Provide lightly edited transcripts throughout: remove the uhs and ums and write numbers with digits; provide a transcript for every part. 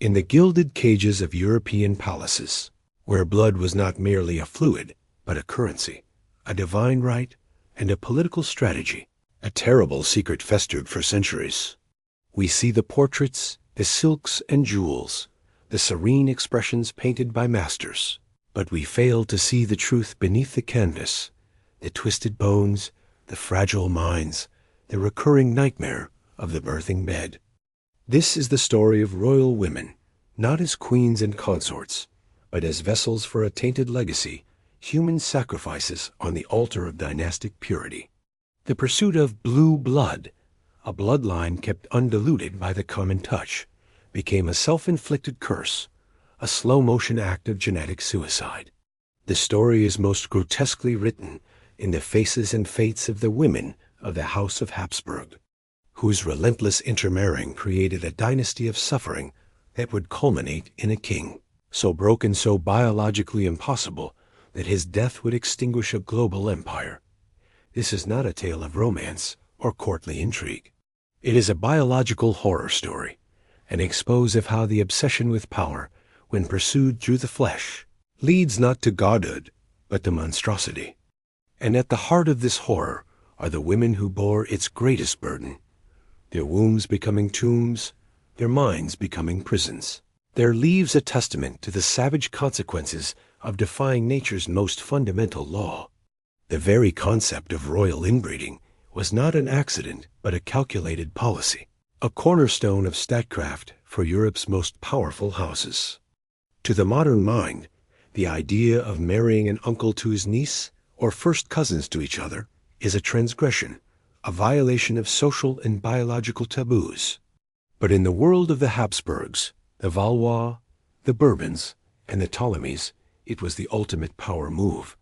In the gilded cages of European palaces, where blood was not merely a fluid, but a currency, a divine right, and a political strategy, a terrible secret festered for centuries. We see the portraits, the silks and jewels, the serene expressions painted by masters, but we fail to see the truth beneath the canvas, the twisted bones, the fragile minds, the recurring nightmare of the birthing bed. This is the story of royal women, not as queens and consorts, but as vessels for a tainted legacy, human sacrifices on the altar of dynastic purity. The pursuit of blue blood, a bloodline kept undiluted by the common touch, became a self-inflicted curse, a slow-motion act of genetic suicide. The story is most grotesquely written in the faces and fates of the women of the House of Habsburg, whose relentless intermarrying created a dynasty of suffering that would culminate in a king, so broken, so biologically impossible that his death would extinguish a global empire. This is not a tale of romance or courtly intrigue. It is a biological horror story, an expose of how the obsession with power, when pursued through the flesh, leads not to godhood, but to monstrosity. And at the heart of this horror are the women who bore its greatest burden, their wombs becoming tombs, their minds becoming prisons. Their leaves a testament to the savage consequences of defying nature's most fundamental law. The very concept of royal inbreeding was not an accident, but a calculated policy, a cornerstone of statecraft for Europe's most powerful houses. To the modern mind, the idea of marrying an uncle to his niece or first cousins to each other is a transgression, a violation of social and biological taboos. But in the world of the Habsburgs, the Valois, the Bourbons, and the Ptolemies, it was the ultimate power move.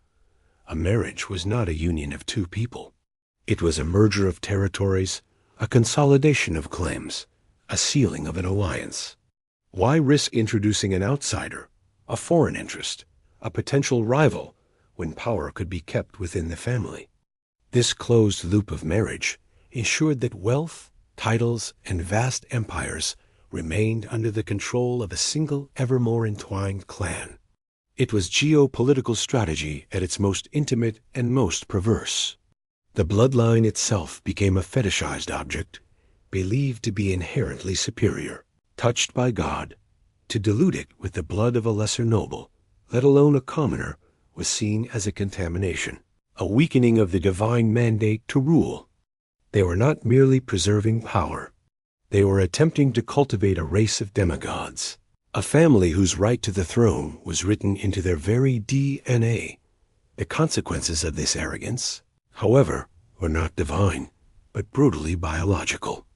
A marriage was not a union of two people. It was a merger of territories, a consolidation of claims, a sealing of an alliance. Why risk introducing an outsider, a foreign interest, a potential rival, when power could be kept within the family? This closed loop of marriage ensured that wealth, titles, and vast empires remained under the control of a single, ever more entwined clan. It was geopolitical strategy at its most intimate and most perverse. The bloodline itself became a fetishized object, believed to be inherently superior, touched by God. To dilute it with the blood of a lesser noble, let alone a commoner, was seen as a contamination, a weakening of the divine mandate to rule. They were not merely preserving power. They were attempting to cultivate a race of demigods, a family whose right to the throne was written into their very DNA. The consequences of this arrogance, however, were not divine, but brutally biological.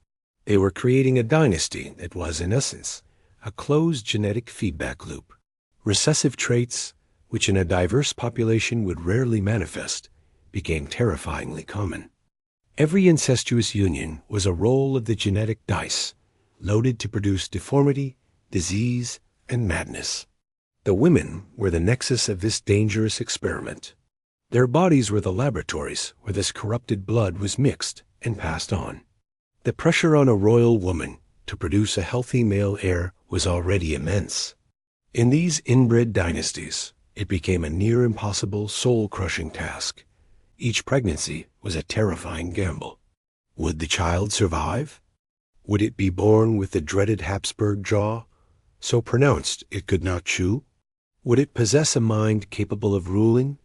They were creating a dynasty that was, in essence, a closed genetic feedback loop. Recessive traits, which in a diverse population would rarely manifest, became terrifyingly common. Every incestuous union was a roll of the genetic dice, loaded to produce deformity, disease, and madness. The women were the nexus of this dangerous experiment. Their bodies were the laboratories where this corrupted blood was mixed and passed on. The pressure on a royal woman to produce a healthy male heir was already immense. In these inbred dynasties, it became a near impossible, soul-crushing task. Each pregnancy was a terrifying gamble. Would the child survive? Would it be born with the dreaded Habsburg jaw, so pronounced it could not chew? Would it possess a mind capable of ruling,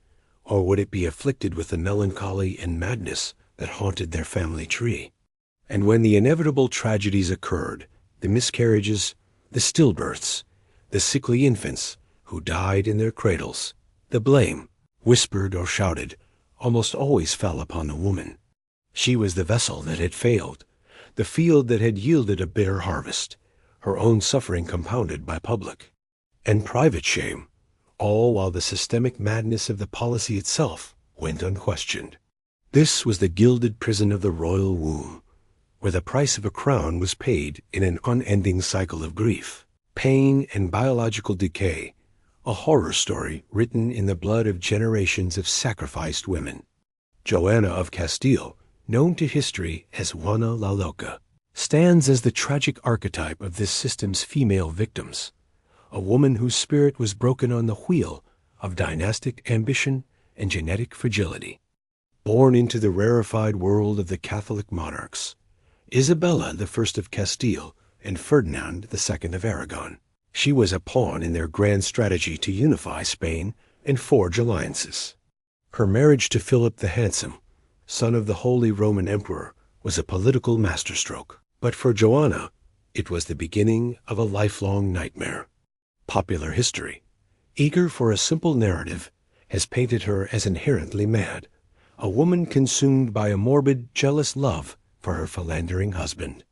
or would it be afflicted with the melancholy and madness that haunted their family tree? And when the inevitable tragedies occurred, the miscarriages, the stillbirths, the sickly infants who died in their cradles, the blame, whispered or shouted, almost always fell upon the woman. She was the vessel that had failed, the field that had yielded a bare harvest, her own suffering compounded by public and private shame, all while the systemic madness of the policy itself went unquestioned. This was the gilded prison of the royal womb, where the price of a crown was paid in an unending cycle of grief, pain, and biological decay, a horror story written in the blood of generations of sacrificed women. Joanna of Castile, known to history as Juana la Loca, stands as the tragic archetype of this system's female victims, a woman whose spirit was broken on the wheel of dynastic ambition and genetic fragility. Born into the rarefied world of the Catholic monarchs, Isabella I of Castile and Ferdinand II of Aragon, she was a pawn in their grand strategy to unify Spain and forge alliances. Her marriage to Philip the Handsome, son of the Holy Roman Emperor, was a political masterstroke. But for Joanna, it was the beginning of a lifelong nightmare. Popular history, eager for a simple narrative, has painted her as inherently mad, a woman consumed by a morbid, jealous love for her philandering husband.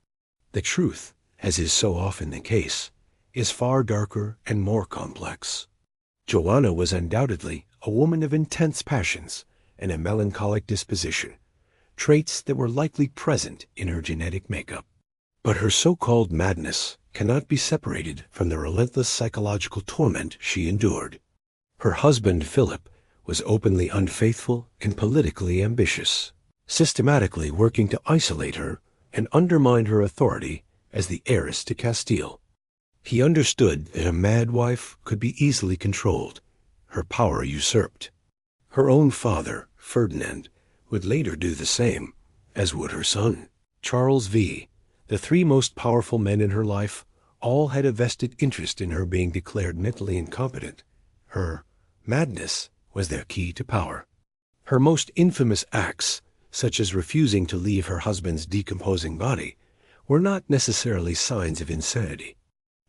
The truth, as is so often the case, is far darker and more complex. Joanna was undoubtedly a woman of intense passions and a melancholic disposition, traits that were likely present in her genetic makeup. But her so-called madness cannot be separated from the relentless psychological torment she endured. Her husband, Philip, was openly unfaithful and politically ambitious, systematically working to isolate her and undermine her authority as the heiress to Castile. He understood that a mad wife could be easily controlled, her power usurped. Her own father, Ferdinand, would later do the same, as would her son, Charles V. The three most powerful men in her life all had a vested interest in her being declared mentally incompetent. Her madness was their key to power. Her most infamous acts, such as refusing to leave her husband's decomposing body, were not necessarily signs of insanity,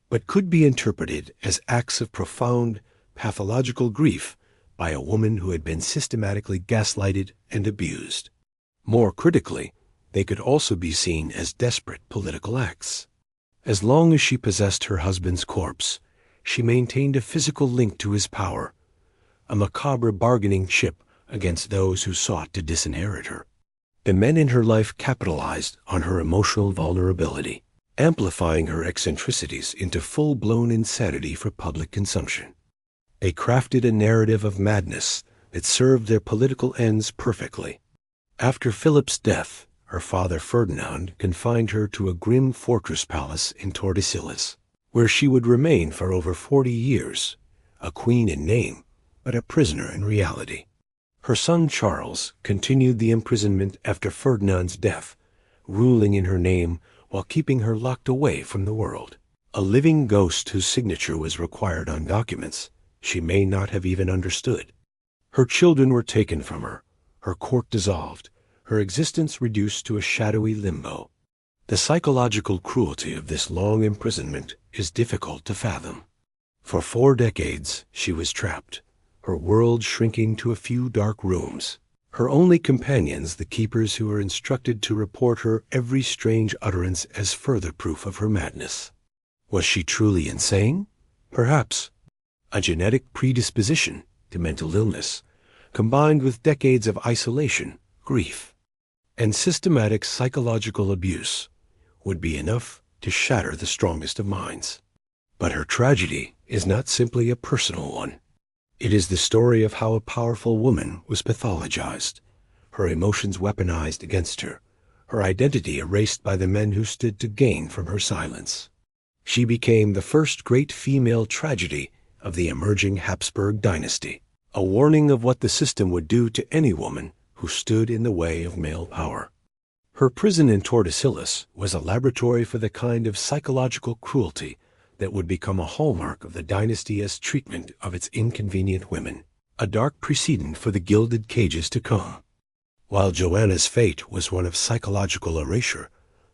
but could be interpreted as acts of profound, pathological grief by a woman who had been systematically gaslighted and abused. More critically, they could also be seen as desperate political acts. As long as she possessed her husband's corpse, she maintained a physical link to his power, a macabre bargaining chip against those who sought to disinherit her. The men in her life capitalized on her emotional vulnerability, amplifying her eccentricities into full-blown insanity for public consumption. They crafted a narrative of madness that served their political ends perfectly. After Philip's death, her father Ferdinand confined her to a grim fortress palace in Tordesillas, where she would remain for over 40 years, a queen in name, but a prisoner in reality. Her son Charles continued the imprisonment after Ferdinand's death, ruling in her name while keeping her locked away from the world. A living ghost whose signature was required on documents she may not have even understood. Her children were taken from her, her court dissolved, her existence reduced to a shadowy limbo. The psychological cruelty of this long imprisonment is difficult to fathom. For 4 decades she was trapped, her world shrinking to a few dark rooms. Her only companions the keepers who were instructed to report her every strange utterance as further proof of her madness. Was she truly insane? Perhaps. A genetic predisposition to mental illness, combined with decades of isolation, grief, and systematic psychological abuse, would be enough to shatter the strongest of minds. But her tragedy is not simply a personal one. It is the story of how a powerful woman was pathologized, her emotions weaponized against her, her identity erased by the men who stood to gain from her silence. She became the first great female tragedy of the emerging Habsburg dynasty, a warning of what the system would do to any woman who stood in the way of male power. Her prison in Tordesillas was a laboratory for the kind of psychological cruelty that would become a hallmark of the dynasty's treatment of its inconvenient women, a dark precedent for the gilded cages to come. While Joanna's fate was one of psychological erasure,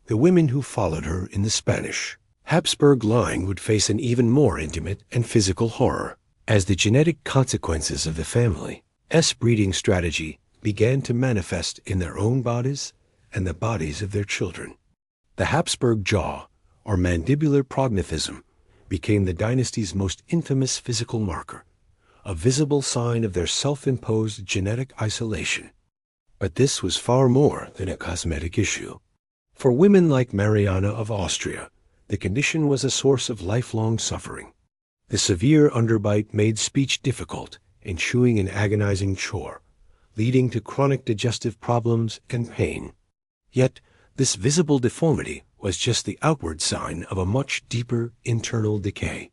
the women who followed her in the Spanish Habsburg line would face an even more intimate and physical horror, as the genetic consequences of the family's breeding strategy began to manifest in their own bodies and the bodies of their children. The Habsburg jaw, or mandibular prognathism, became the dynasty's most infamous physical marker, a visible sign of their self-imposed genetic isolation. But this was far more than a cosmetic issue. For women like Mariana of Austria, the condition was a source of lifelong suffering. The severe underbite made speech difficult and chewing an agonizing chore, leading to chronic digestive problems and pain. Yet, This visible deformity was just the outward sign of a much deeper internal decay.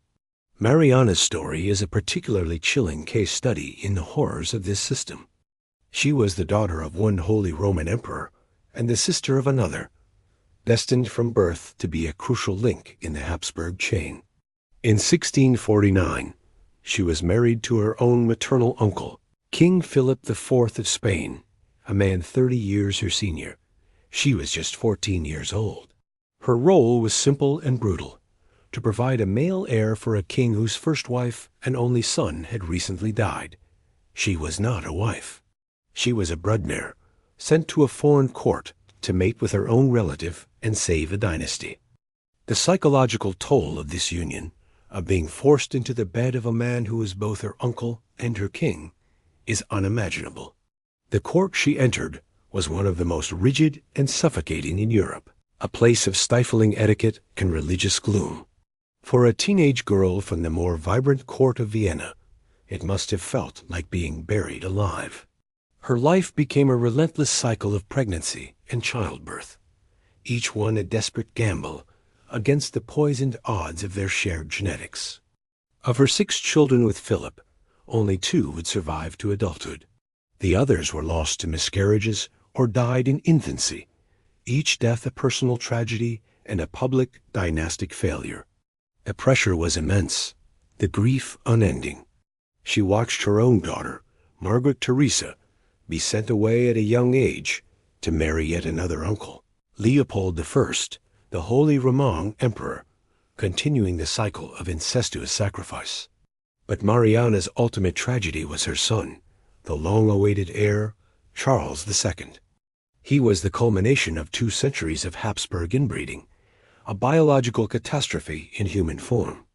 Mariana's story is a particularly chilling case study in the horrors of this system. She was the daughter of one Holy Roman Emperor and the sister of another, destined from birth to be a crucial link in the Habsburg chain. In 1649, she was married to her own maternal uncle, King Philip IV of Spain, a man 30 years her senior. She was just 14 years old. Her role was simple and brutal: to provide a male heir for a king whose first wife and only son had recently died. She was not a wife. She was a broodmare, sent to a foreign court to mate with her own relative and save a dynasty. The psychological toll of this union, of being forced into the bed of a man who was both her uncle and her king, is unimaginable. The court she entered was one of the most rigid and suffocating in Europe, a place of stifling etiquette and religious gloom. For a teenage girl from the more vibrant court of Vienna, it must have felt like being buried alive. Her life became a relentless cycle of pregnancy and childbirth, each one a desperate gamble against the poisoned odds of their shared genetics. Of her 6 children with Philip, only 2 would survive to adulthood. The others were lost to miscarriages or died in infancy, each death a personal tragedy and a public dynastic failure. The pressure was immense, the grief unending. She watched her own daughter, Margaret Theresa, be sent away at a young age to marry yet another uncle, Leopold I, the Holy Roman Emperor, continuing the cycle of incestuous sacrifice. But Mariana's ultimate tragedy was her son, the long-awaited heir, Charles II. He was the culmination of 2 centuries of Habsburg inbreeding, a biological catastrophe in human form.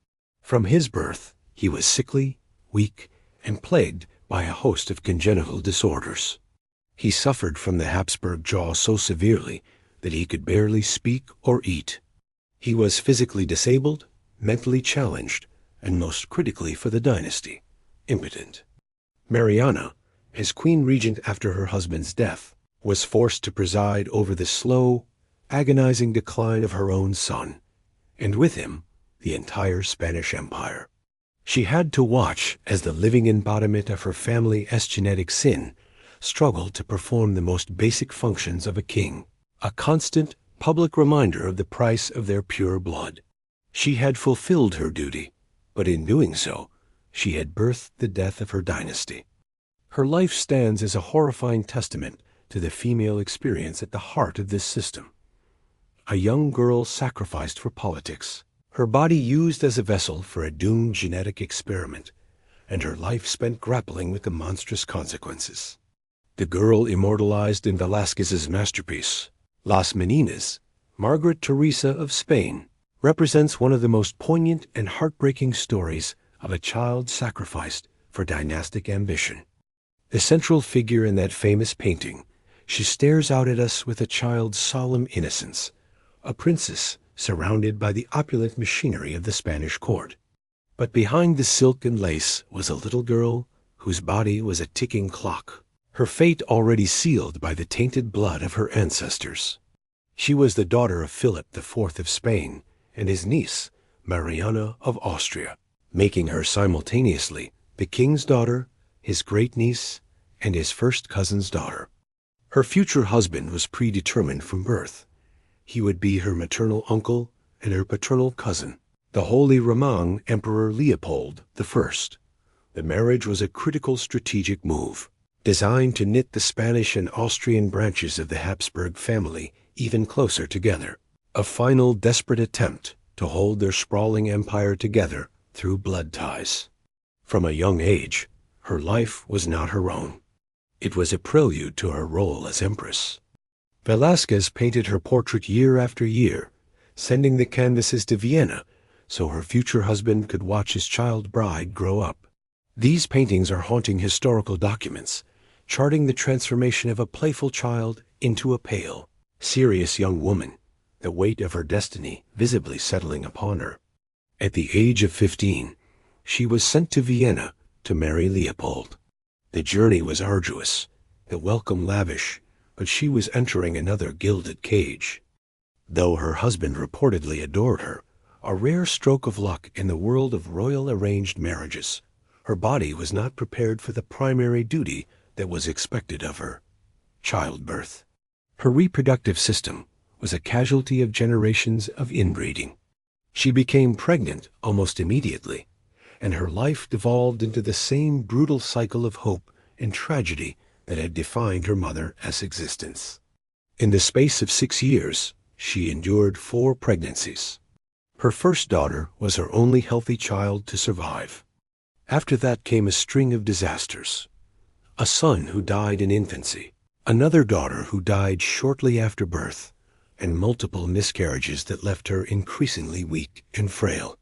From his birth, he was sickly, weak, and plagued by a host of congenital disorders. He suffered from the Habsburg jaw so severely that he could barely speak or eat. He was physically disabled, mentally challenged, and most critically for the dynasty, impotent. Mariana, as queen regent after her husband's death, was forced to preside over the slow, agonizing decline of her own son, and with him, the entire Spanish Empire. She had to watch as the living embodiment of her family's genetic sin struggled to perform the most basic functions of a king, a constant public reminder of the price of their pure blood. She had fulfilled her duty, but in doing so, she had birthed the death of her dynasty. Her life stands as a horrifying testament to the female experience at the heart of this system. A young girl sacrificed for politics, her body used as a vessel for a doomed genetic experiment, and her life spent grappling with the monstrous consequences. The girl immortalized in Velázquez's masterpiece, Las Meninas, Margaret Theresa of Spain, represents one of the most poignant and heartbreaking stories of a child sacrificed for dynastic ambition. The central figure in that famous painting, she stares out at us with a child's solemn innocence, a princess surrounded by the opulent machinery of the Spanish court. But behind the silk and lace was a little girl whose body was a ticking clock, her fate already sealed by the tainted blood of her ancestors. She was the daughter of Philip IV of Spain and his niece, Mariana of Austria, making her simultaneously the king's daughter, his great-niece, and his first cousin's daughter. Her future husband was predetermined from birth. He would be her maternal uncle and her paternal cousin, the Holy Roman Emperor Leopold I. The marriage was a critical strategic move, designed to knit the Spanish and Austrian branches of the Habsburg family even closer together, a final desperate attempt to hold their sprawling empire together through blood ties. From a young age, her life was not her own. It was a prelude to her role as empress. Velázquez painted her portrait year after year, sending the canvases to Vienna so her future husband could watch his child bride grow up. These paintings are haunting historical documents, charting the transformation of a playful child into a pale, serious young woman, the weight of her destiny visibly settling upon her. At the age of 15, she was sent to Vienna to marry Leopold. The journey was arduous, the welcome lavish, but she was entering another gilded cage. Though her husband reportedly adored her, a rare stroke of luck in the world of royal arranged marriages, her body was not prepared for the primary duty that was expected of her: childbirth. Her reproductive system was a casualty of generations of inbreeding. She became pregnant almost immediately, and her life devolved into the same brutal cycle of hope and tragedy that had defined her mother's existence. In the space of 6 years, she endured 4 pregnancies. Her first daughter was her only healthy child to survive. After that came a string of disasters: a son who died in infancy, another daughter who died shortly after birth, and multiple miscarriages that left her increasingly weak and frail.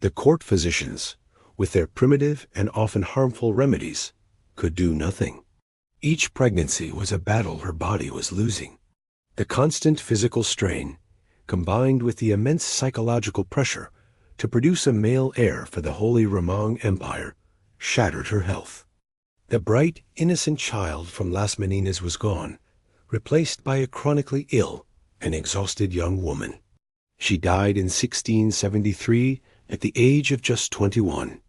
The court physicians, with their primitive and often harmful remedies, could do nothing. Each pregnancy was a battle her body was losing. The constant physical strain, combined with the immense psychological pressure to produce a male heir for the Holy Roman Empire, shattered her health. The bright, innocent child from Las Meninas was gone, replaced by a chronically ill and exhausted young woman. She died in 1673 at the age of just 21.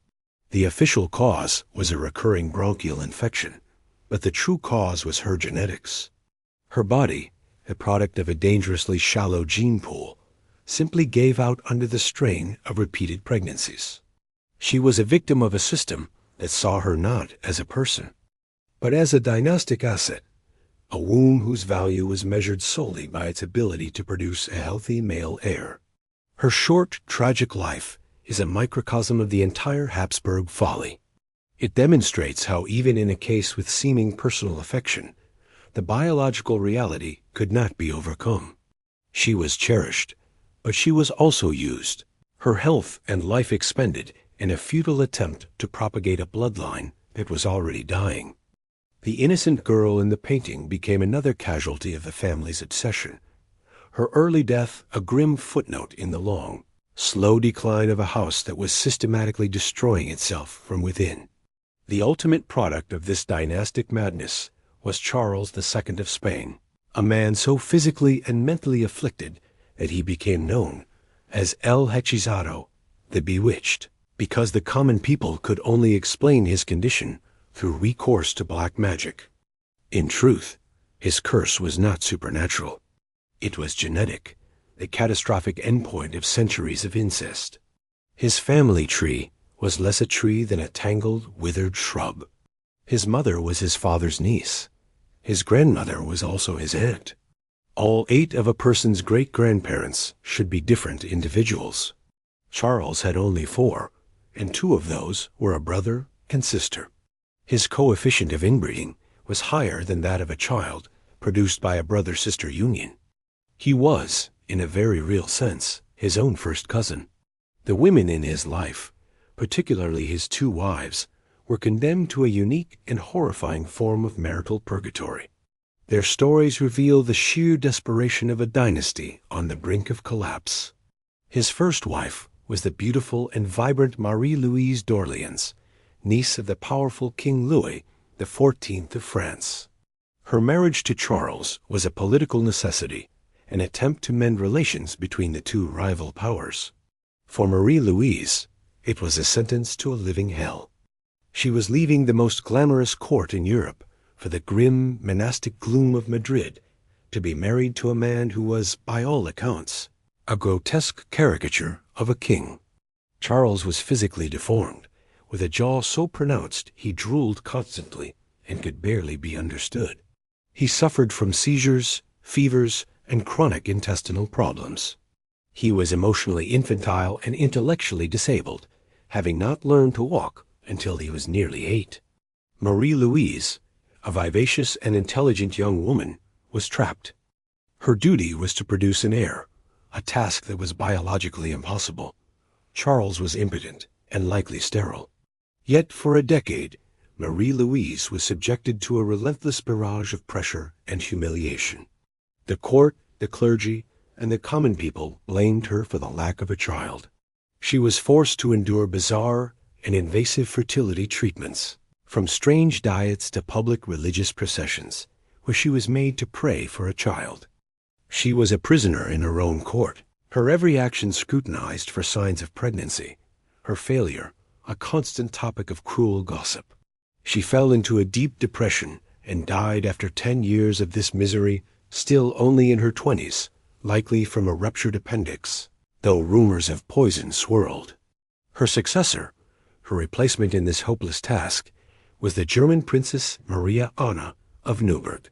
The official cause was a recurring bronchial infection, but the true cause was her genetics. Her body, a product of a dangerously shallow gene pool, simply gave out under the strain of repeated pregnancies. She was a victim of a system that saw her not as a person, but as a diagnostic asset, a womb whose value was measured solely by its ability to produce a healthy male heir. Her short, tragic life is a microcosm of the entire Habsburg folly. It demonstrates how even in a case with seeming personal affection, the biological reality could not be overcome. She was cherished, but she was also used, her health and life expended in a futile attempt to propagate a bloodline that was already dying. The innocent girl in the painting became another casualty of the family's obsession. Her early death a grim footnote in the long, slow decline of a house that was systematically destroying itself from within. The ultimate product of this dynastic madness was Charles II of Spain, a man so physically and mentally afflicted that he became known as El Hechizado, the Bewitched, because the common people could only explain his condition through recourse to black magic. In truth, his curse was not supernatural. It was genetic, the catastrophic endpoint of centuries of incest. His family tree was less a tree than a tangled, withered shrub. His mother was his father's niece. His grandmother was also his aunt. All 8 of a person's great-grandparents should be different individuals. Charles had only 4, and 2 of those were a brother and sister. His coefficient of inbreeding was higher than that of a child produced by a brother-sister union. He was, in a very real sense, his own first cousin. The women in his life, particularly his 2 wives, were condemned to a unique and horrifying form of marital purgatory. Their stories reveal the sheer desperation of a dynasty on the brink of collapse. His first wife was the beautiful and vibrant Marie-Louise d'Orléans, niece of the powerful King Louis XIV of France. Her marriage to Charles was a political necessity, an attempt to mend relations between the 2 rival powers. For Marie-Louise, it was a sentence to a living hell. She was leaving the most glamorous court in Europe for the grim, monastic gloom of Madrid to be married to a man who was, by all accounts, a grotesque caricature of a king. Charles was physically deformed, with a jaw so pronounced he drooled constantly and could barely be understood. He suffered from seizures, fevers, and chronic intestinal problems. He was emotionally infantile and intellectually disabled, having not learned to walk until he was nearly 8. Marie-Louise, a vivacious and intelligent young woman, was trapped. Her duty was to produce an heir, a task that was biologically impossible. Charles was impotent and likely sterile. Yet for a decade, Marie-Louise was subjected to a relentless barrage of pressure and humiliation. The court, the clergy, and the common people blamed her for the lack of a child. She was forced to endure bizarre and invasive fertility treatments, from strange diets to public religious processions, where she was made to pray for a child. She was a prisoner in her own court, her every action scrutinized for signs of pregnancy, her failure a constant topic of cruel gossip. She fell into a deep depression and died after 10 years of this misery, still only in her 20s, likely from a ruptured appendix, though rumors of poison swirled. Her successor, her replacement in this hopeless task, was the German Princess Maria Anna of Newburgh.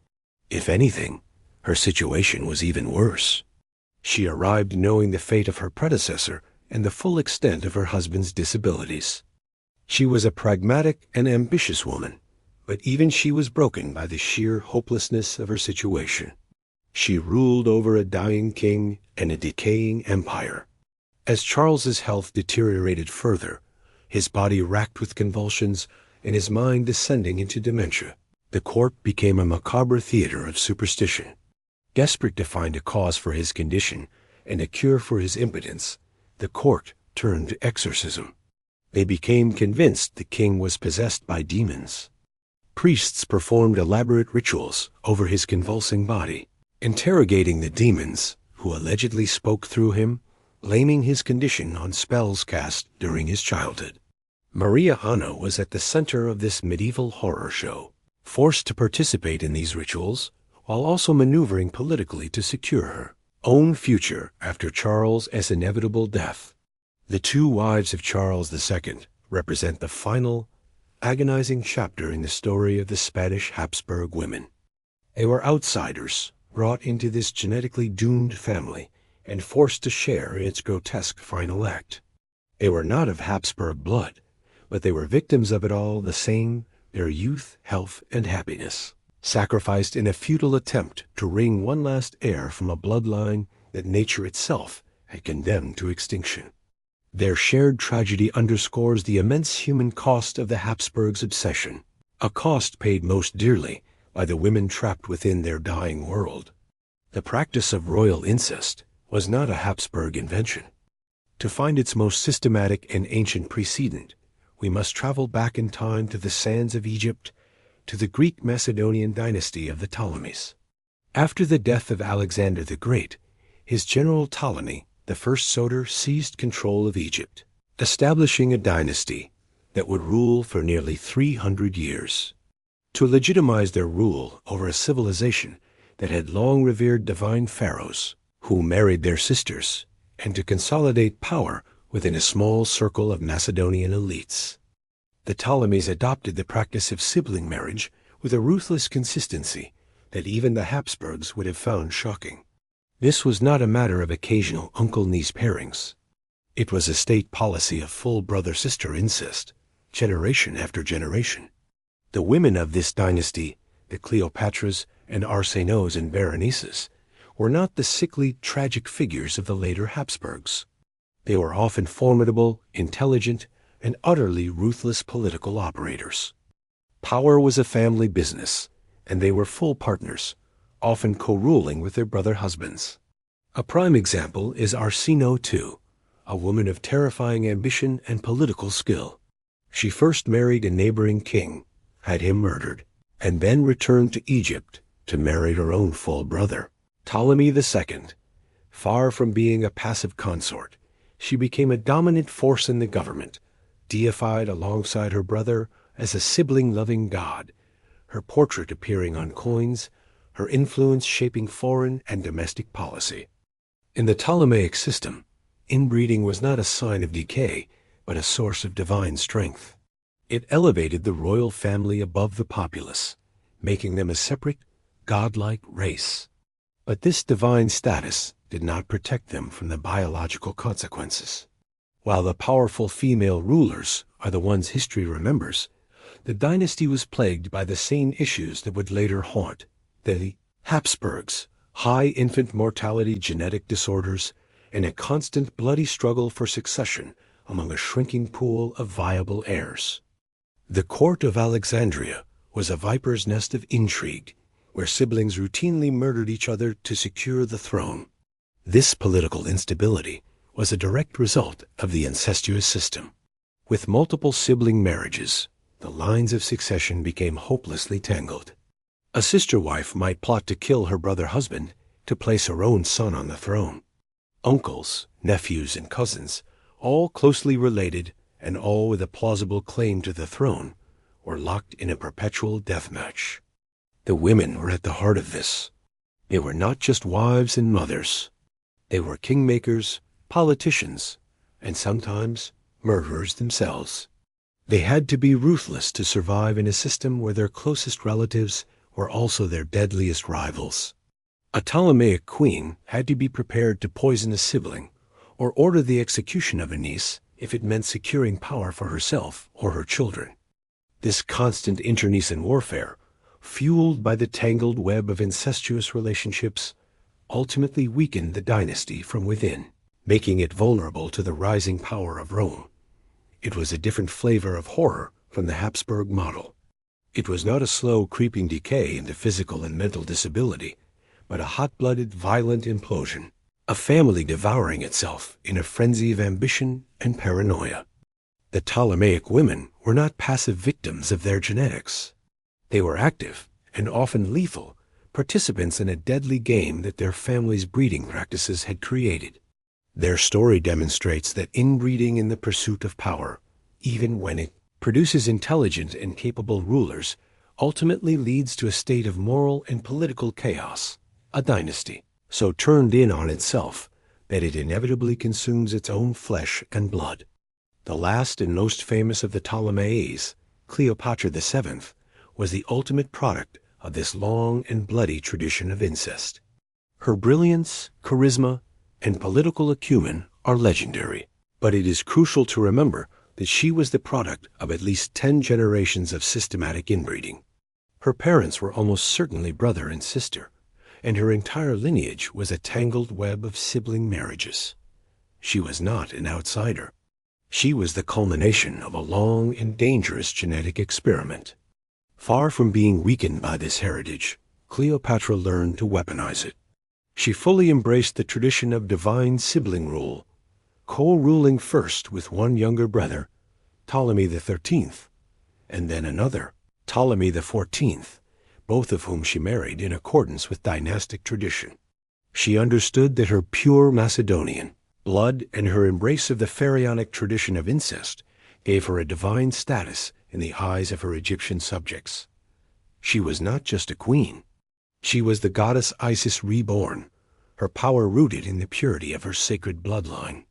If anything, her situation was even worse. She arrived knowing the fate of her predecessor and the full extent of her husband's disabilities. She was a pragmatic and ambitious woman, but even she was broken by the sheer hopelessness of her situation. She ruled over a dying king and a decaying empire. As Charles's health deteriorated further, his body racked with convulsions and his mind descending into dementia, the court became a macabre theater of superstition. Desperate to find a cause for his condition and a cure for his impotence, the court turned to exorcism. They became convinced the king was possessed by demons. Priests performed elaborate rituals over his convulsing body, interrogating the demons, who allegedly spoke through him, blaming his condition on spells cast during his childhood. Maria Anna was at the center of this medieval horror show, forced to participate in these rituals, while also maneuvering politically to secure her own future after Charles' inevitable death. The two wives of Charles II represent the final, agonizing chapter in the story of the Spanish Habsburg women. They were outsiders, brought into this genetically doomed family and forced to share in its grotesque final act. They were not of Habsburg blood, but they were victims of it all the same, their youth, health, and happiness, sacrificed in a futile attempt to wring one last heir from a bloodline that nature itself had condemned to extinction. Their shared tragedy underscores the immense human cost of the Habsburgs' obsession, a cost paid most dearly by the women trapped within their dying world. The practice of royal incest was not a Habsburg invention. To find its most systematic and ancient precedent, we must travel back in time to the sands of Egypt, to the Greek Macedonian dynasty of the Ptolemies. After the death of Alexander the Great, his general Ptolemy, the first Soter, seized control of Egypt, establishing a dynasty that would rule for nearly 300 years. To legitimize their rule over a civilization that had long revered divine pharaohs, who married their sisters, and to consolidate power within a small circle of Macedonian elites. The Ptolemies adopted the practice of sibling marriage with a ruthless consistency that even the Habsburgs would have found shocking. This was not a matter of occasional uncle-niece pairings. It was a state policy of full brother-sister incest, generation after generation. The women of this dynasty, the Cleopatras and Arsenaus and Berenices, were not the sickly, tragic figures of the later Habsburgs. They were often formidable, intelligent, and utterly ruthless political operators. Power was a family business, and they were full partners, often co-ruling with their brother husbands. A prime example is Arsinoe II, a woman of terrifying ambition and political skill. She first married a neighboring king, had him murdered, and then returned to Egypt to marry her own full brother, Ptolemy II. Far from being a passive consort, she became a dominant force in the government, deified alongside her brother as a sibling-loving god, her portrait appearing on coins, her influence shaping foreign and domestic policy. In the Ptolemaic system, inbreeding was not a sign of decay, but a source of divine strength. It elevated the royal family above the populace, making them a separate, godlike race. But this divine status did not protect them from the biological consequences. While the powerful female rulers are the ones history remembers, the dynasty was plagued by the same issues that would later haunt the Habsburgs: high infant mortality, genetic disorders, and a constant bloody struggle for succession among a shrinking pool of viable heirs. The court of Alexandria was a viper's nest of intrigue, where siblings routinely murdered each other to secure the throne. This political instability was a direct result of the incestuous system. With multiple sibling marriages, the lines of succession became hopelessly tangled. A sister wife might plot to kill her brother husband to place her own son on the throne. Uncles, nephews, and cousins, all closely related and all with a plausible claim to the throne, were locked in a perpetual death match. The women were at the heart of this. They were not just wives and mothers. They were kingmakers, politicians, and sometimes murderers themselves. They had to be ruthless to survive in a system where their closest relatives were also their deadliest rivals. A Ptolemaic queen had to be prepared to poison a sibling or order the execution of a niece if it meant securing power for herself or her children. This constant internecine warfare, fueled by the tangled web of incestuous relationships, ultimately weakened the dynasty from within, making it vulnerable to the rising power of Rome. It was a different flavor of horror from the Habsburg model. It was not a slow, creeping decay into physical and mental disability, but a hot-blooded, violent implosion, a family devouring itself in a frenzy of ambition and paranoia. The Ptolemaic women were not passive victims of their genetics. They were active, and often lethal, participants in a deadly game that their family's breeding practices had created. Their story demonstrates that inbreeding in the pursuit of power, even when it produces intelligent and capable rulers, ultimately leads to a state of moral and political chaos, a dynasty so turned in on itself that it inevitably consumes its own flesh and blood. The last and most famous of the Ptolemies, Cleopatra VII, was the ultimate product of this long and bloody tradition of incest. Her brilliance, charisma, and political acumen are legendary, but it is crucial to remember that she was the product of at least 10 generations of systematic inbreeding. Her parents were almost certainly brother and sister, and her entire lineage was a tangled web of sibling marriages. She was not an outsider. She was the culmination of a long and dangerous genetic experiment. Far from being weakened by this heritage, Cleopatra learned to weaponize it. She fully embraced the tradition of divine sibling rule, co-ruling first with one younger brother, Ptolemy XIII, and then another, Ptolemy XIV, both of whom she married in accordance with dynastic tradition. She understood that her pure Macedonian blood and her embrace of the pharaonic tradition of incest gave her a divine status in the eyes of her Egyptian subjects. She was not just a queen. She was the goddess Isis reborn, her power rooted in the purity of her sacred bloodline.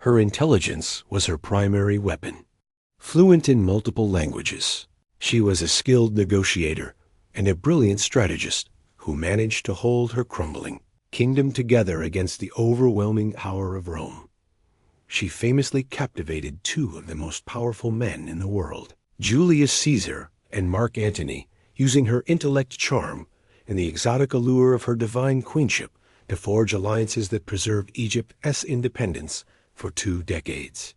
Her intelligence was her primary weapon. Fluent in multiple languages, she was a skilled negotiator and a brilliant strategist who managed to hold her crumbling kingdom together against the overwhelming power of Rome. She famously captivated 2 of the most powerful men in the world, Julius Caesar and Mark Antony, using her intellect, charm, and the exotic allure of her divine queenship to forge alliances that preserved Egypt's independence for 2 decades.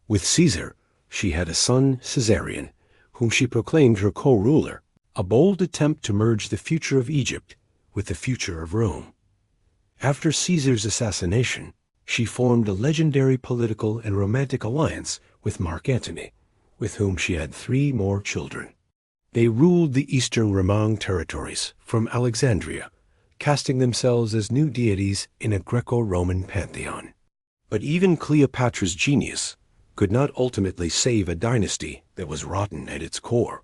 With Caesar, she had a son, Caesarion, whom she proclaimed her co-ruler, a bold attempt to merge the future of Egypt with the future of Rome. After Caesar's assassination, she formed a legendary political and romantic alliance with Mark Antony, with whom she had 3 more children. They ruled the eastern Roman territories from Alexandria, casting themselves as new deities in a Greco-Roman pantheon. But even Cleopatra's genius could not ultimately save a dynasty that was rotten at its core.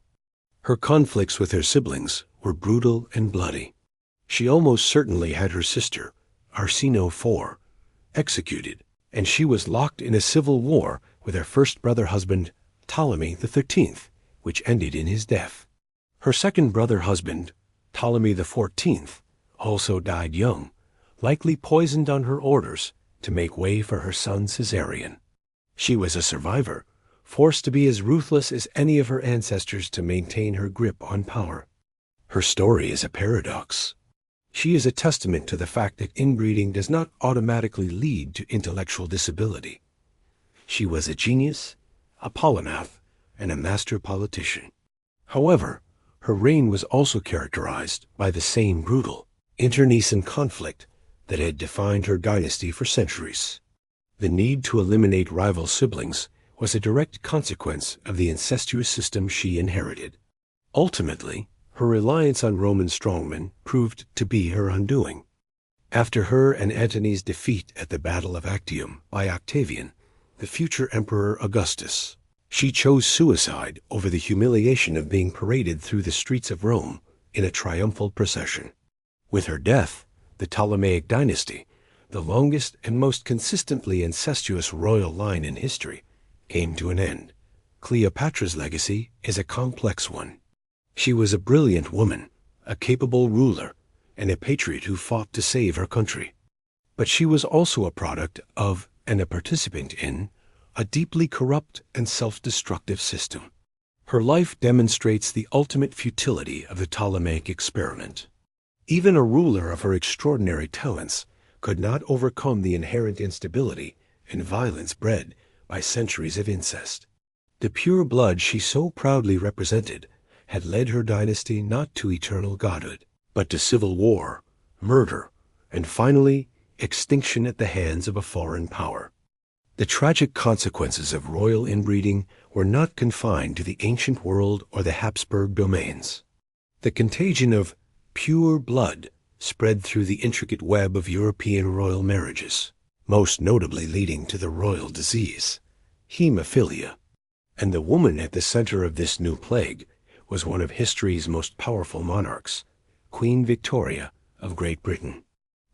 Her conflicts with her siblings were brutal and bloody. She almost certainly had her sister, Arsinoe IV, executed, and she was locked in a civil war with her first brother husband, Ptolemy XIII, which ended in his death. Her second brother husband, Ptolemy XIV, also died young, likely poisoned on her orders to make way for her son Caesarion. She was a survivor, forced to be as ruthless as any of her ancestors to maintain her grip on power. Her story is a paradox. She is a testament to the fact that inbreeding does not automatically lead to intellectual disability. She was a genius, a polymath, and a master politician. However, her reign was also characterized by the same brutal, internecine conflict that had defined her dynasty for centuries. The need to eliminate rival siblings was a direct consequence of the incestuous system she inherited. Ultimately, Her reliance on Roman strongmen proved to be her undoing. After her and Antony's defeat at the Battle of Actium by Octavian, the future Emperor Augustus, she chose suicide over the humiliation of being paraded through the streets of Rome in a triumphal procession. With her death, the Ptolemaic dynasty, the longest and most consistently incestuous royal line in history, came to an end. Cleopatra's legacy is a complex one. She was a brilliant woman, a capable ruler, and a patriot who fought to save her country. But she was also a product of, and a participant in, a deeply corrupt and self-destructive system. Her life demonstrates the ultimate futility of the Ptolemaic experiment. Even a ruler of her extraordinary talents could not overcome the inherent instability and violence bred by centuries of incest. The pure blood she so proudly represented had led her dynasty not to eternal godhood, but to civil war, murder, and finally, extinction at the hands of a foreign power. The tragic consequences of royal inbreeding were not confined to the ancient world or the Habsburg domains. The contagion of pure blood spread through the intricate web of European royal marriages, most notably leading to the royal disease, hemophilia. And the woman at the center of this new plague was one of history's most powerful monarchs, Queen Victoria of Great Britain.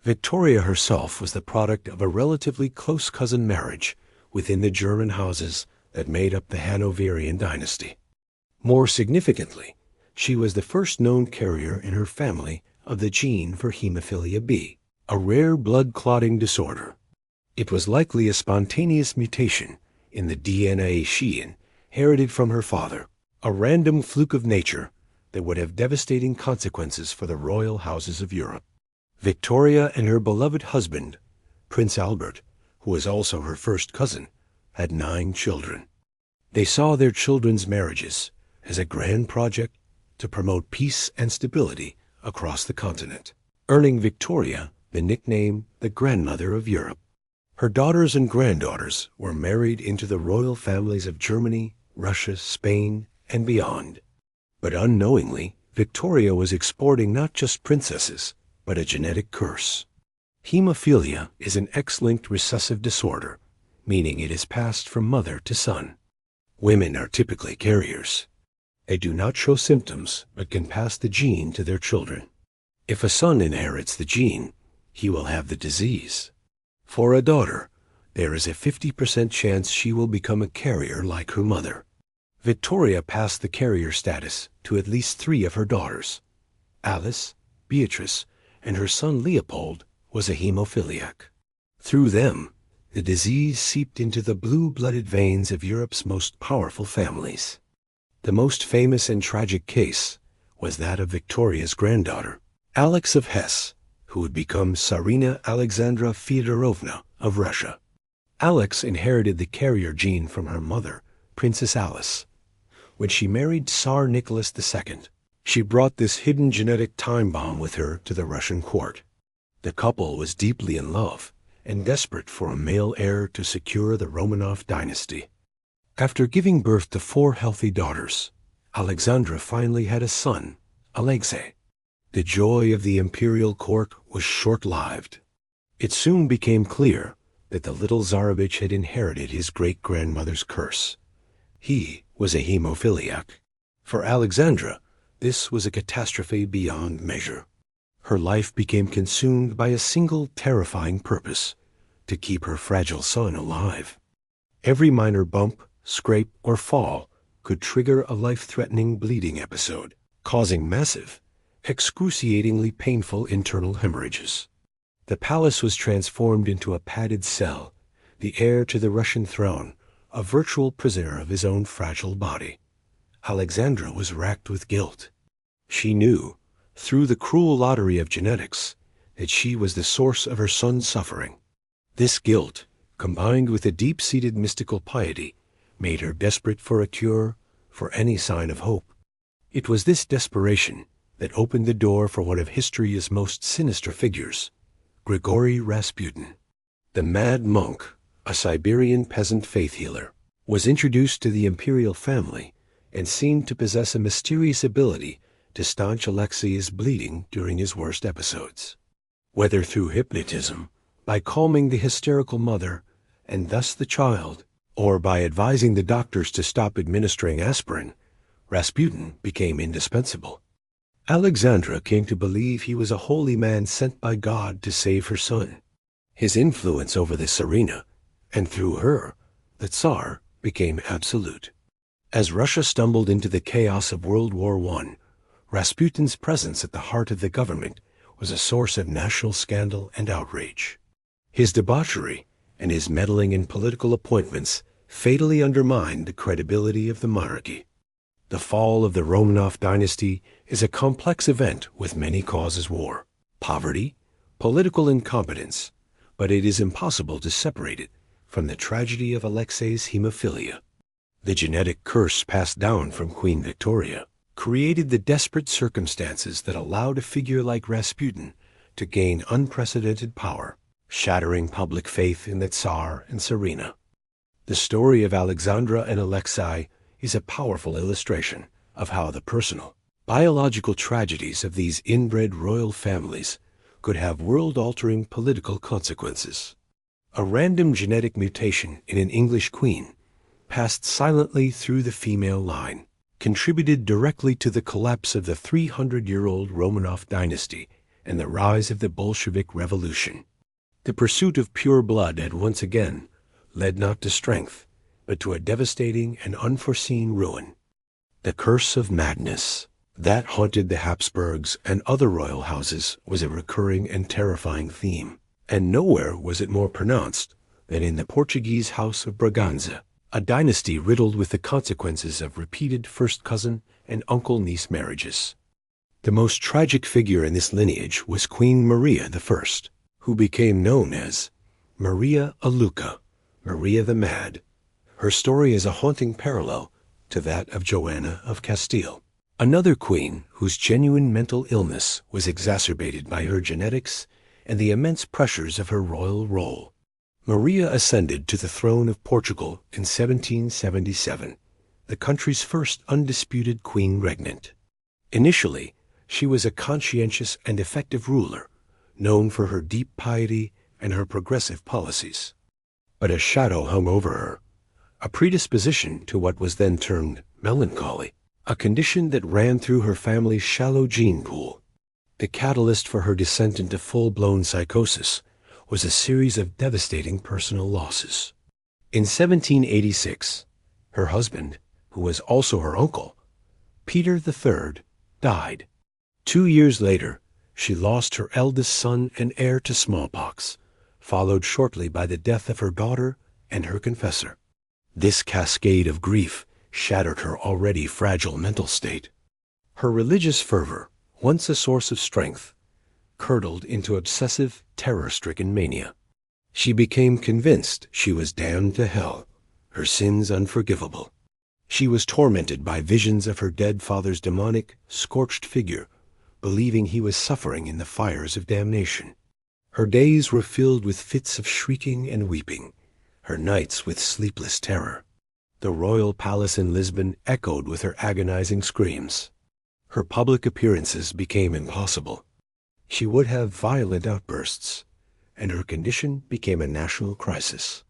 Victoria herself was the product of a relatively close cousin marriage within the German houses that made up the Hanoverian dynasty. More significantly, she was the first known carrier in her family of the gene for hemophilia B, a rare blood-clotting disorder. It was likely a spontaneous mutation in the DNA she inherited from her father, a random fluke of nature that would have devastating consequences for the royal houses of Europe. Victoria and her beloved husband, Prince Albert, who was also her first cousin, had 9 children. They saw their children's marriages as a grand project to promote peace and stability across the continent, earning Victoria the nickname the Grandmother of Europe. Her daughters and granddaughters were married into the royal families of Germany, Russia, Spain, and beyond. But unknowingly, Victoria was exporting not just princesses, but a genetic curse. Hemophilia is an X-linked recessive disorder, meaning it is passed from mother to son. Women are typically carriers. They do not show symptoms, but can pass the gene to their children. If a son inherits the gene, he will have the disease. For a daughter, there is a 50% chance she will become a carrier like her mother. Victoria passed the carrier status to at least 3 of her daughters. Alice, Beatrice, and her son Leopold was a hemophiliac. Through them, the disease seeped into the blue-blooded veins of Europe's most powerful families. The most famous and tragic case was that of Victoria's granddaughter, Alex of Hesse, who would become Tsarina Alexandra Feodorovna of Russia. Alex inherited the carrier gene from her mother, Princess Alice. When she married Tsar Nicholas II, she brought this hidden genetic time bomb with her to the Russian court. The couple was deeply in love and desperate for a male heir to secure the Romanov dynasty. After giving birth to 4 healthy daughters, Alexandra finally had a son, Alexei. The joy of the imperial court was short-lived. It soon became clear that the little Tsarevich had inherited his great-grandmother's curse. He was a hemophiliac. For Alexandra, this was a catastrophe beyond measure. Her life became consumed by a single terrifying purpose: to keep her fragile son alive. Every minor bump, scrape, or fall could trigger a life-threatening bleeding episode, causing massive, excruciatingly painful internal hemorrhages. The palace was transformed into a padded cell, the heir to the Russian throne, a virtual prisoner of his own fragile body. Alexandra was racked with guilt. She knew, through the cruel lottery of genetics, that she was the source of her son's suffering. This guilt, combined with a deep-seated mystical piety, made her desperate for a cure, for any sign of hope. It was this desperation that opened the door for one of history's most sinister figures, Grigory Rasputin. The mad monk, a Siberian peasant faith healer, was introduced to the imperial family and seemed to possess a mysterious ability to staunch Alexei's bleeding during his worst episodes. Whether through hypnotism, by calming the hysterical mother, and thus the child, or by advising the doctors to stop administering aspirin, Rasputin became indispensable. Alexandra came to believe he was a holy man sent by God to save her son. His influence over the Tsarina, and through her, the Tsar, became absolute. As Russia stumbled into the chaos of World War I, Rasputin's presence at the heart of the government was a source of national scandal and outrage. His debauchery and his meddling in political appointments fatally undermined the credibility of the monarchy. The fall of the Romanov dynasty is a complex event with many causes: war, poverty, political incompetence, but it is impossible to separate it from the tragedy of Alexei's hemophilia. The genetic curse passed down from Queen Victoria created the desperate circumstances that allowed a figure like Rasputin to gain unprecedented power, shattering public faith in the Tsar and Tsarina. The story of Alexandra and Alexei is a powerful illustration of how the personal, biological tragedies of these inbred royal families could have world-altering political consequences. A random genetic mutation in an English queen passed silently through the female line, contributed directly to the collapse of the 300-year-old Romanov dynasty and the rise of the Bolshevik Revolution. The pursuit of pure blood had once again led not to strength, but to a devastating and unforeseen ruin. The curse of madness that haunted the Habsburgs and other royal houses was a recurring and terrifying theme, and nowhere was it more pronounced than in the Portuguese House of Braganza, a dynasty riddled with the consequences of repeated first cousin and uncle-niece marriages. The most tragic figure in this lineage was Queen Maria I, who became known as Maria a Luca, Maria the Mad. Her story is a haunting parallel to that of Joanna of Castile, another queen whose genuine mental illness was exacerbated by her genetics and the immense pressures of her royal role. Maria ascended to the throne of Portugal in 1777, the country's first undisputed queen regnant. Initially, she was a conscientious and effective ruler, known for her deep piety and her progressive policies. But a shadow hung over her, a predisposition to what was then termed melancholy, a condition that ran through her family's shallow gene pool. The catalyst for her descent into full-blown psychosis was a series of devastating personal losses. In 1786, her husband, who was also her uncle, Peter III, died. 2 years later, she lost her eldest son and heir to smallpox, followed shortly by the death of her daughter and her confessor. This cascade of grief shattered her already fragile mental state. Her religious fervor, once a source of strength, curdled into obsessive, terror-stricken mania. She became convinced she was damned to hell, her sins unforgivable. She was tormented by visions of her dead father's demonic, scorched figure, believing he was suffering in the fires of damnation. Her days were filled with fits of shrieking and weeping, her nights with sleepless terror. The royal palace in Lisbon echoed with her agonizing screams. Her public appearances became impossible. She would have violent outbursts, and her condition became a national crisis.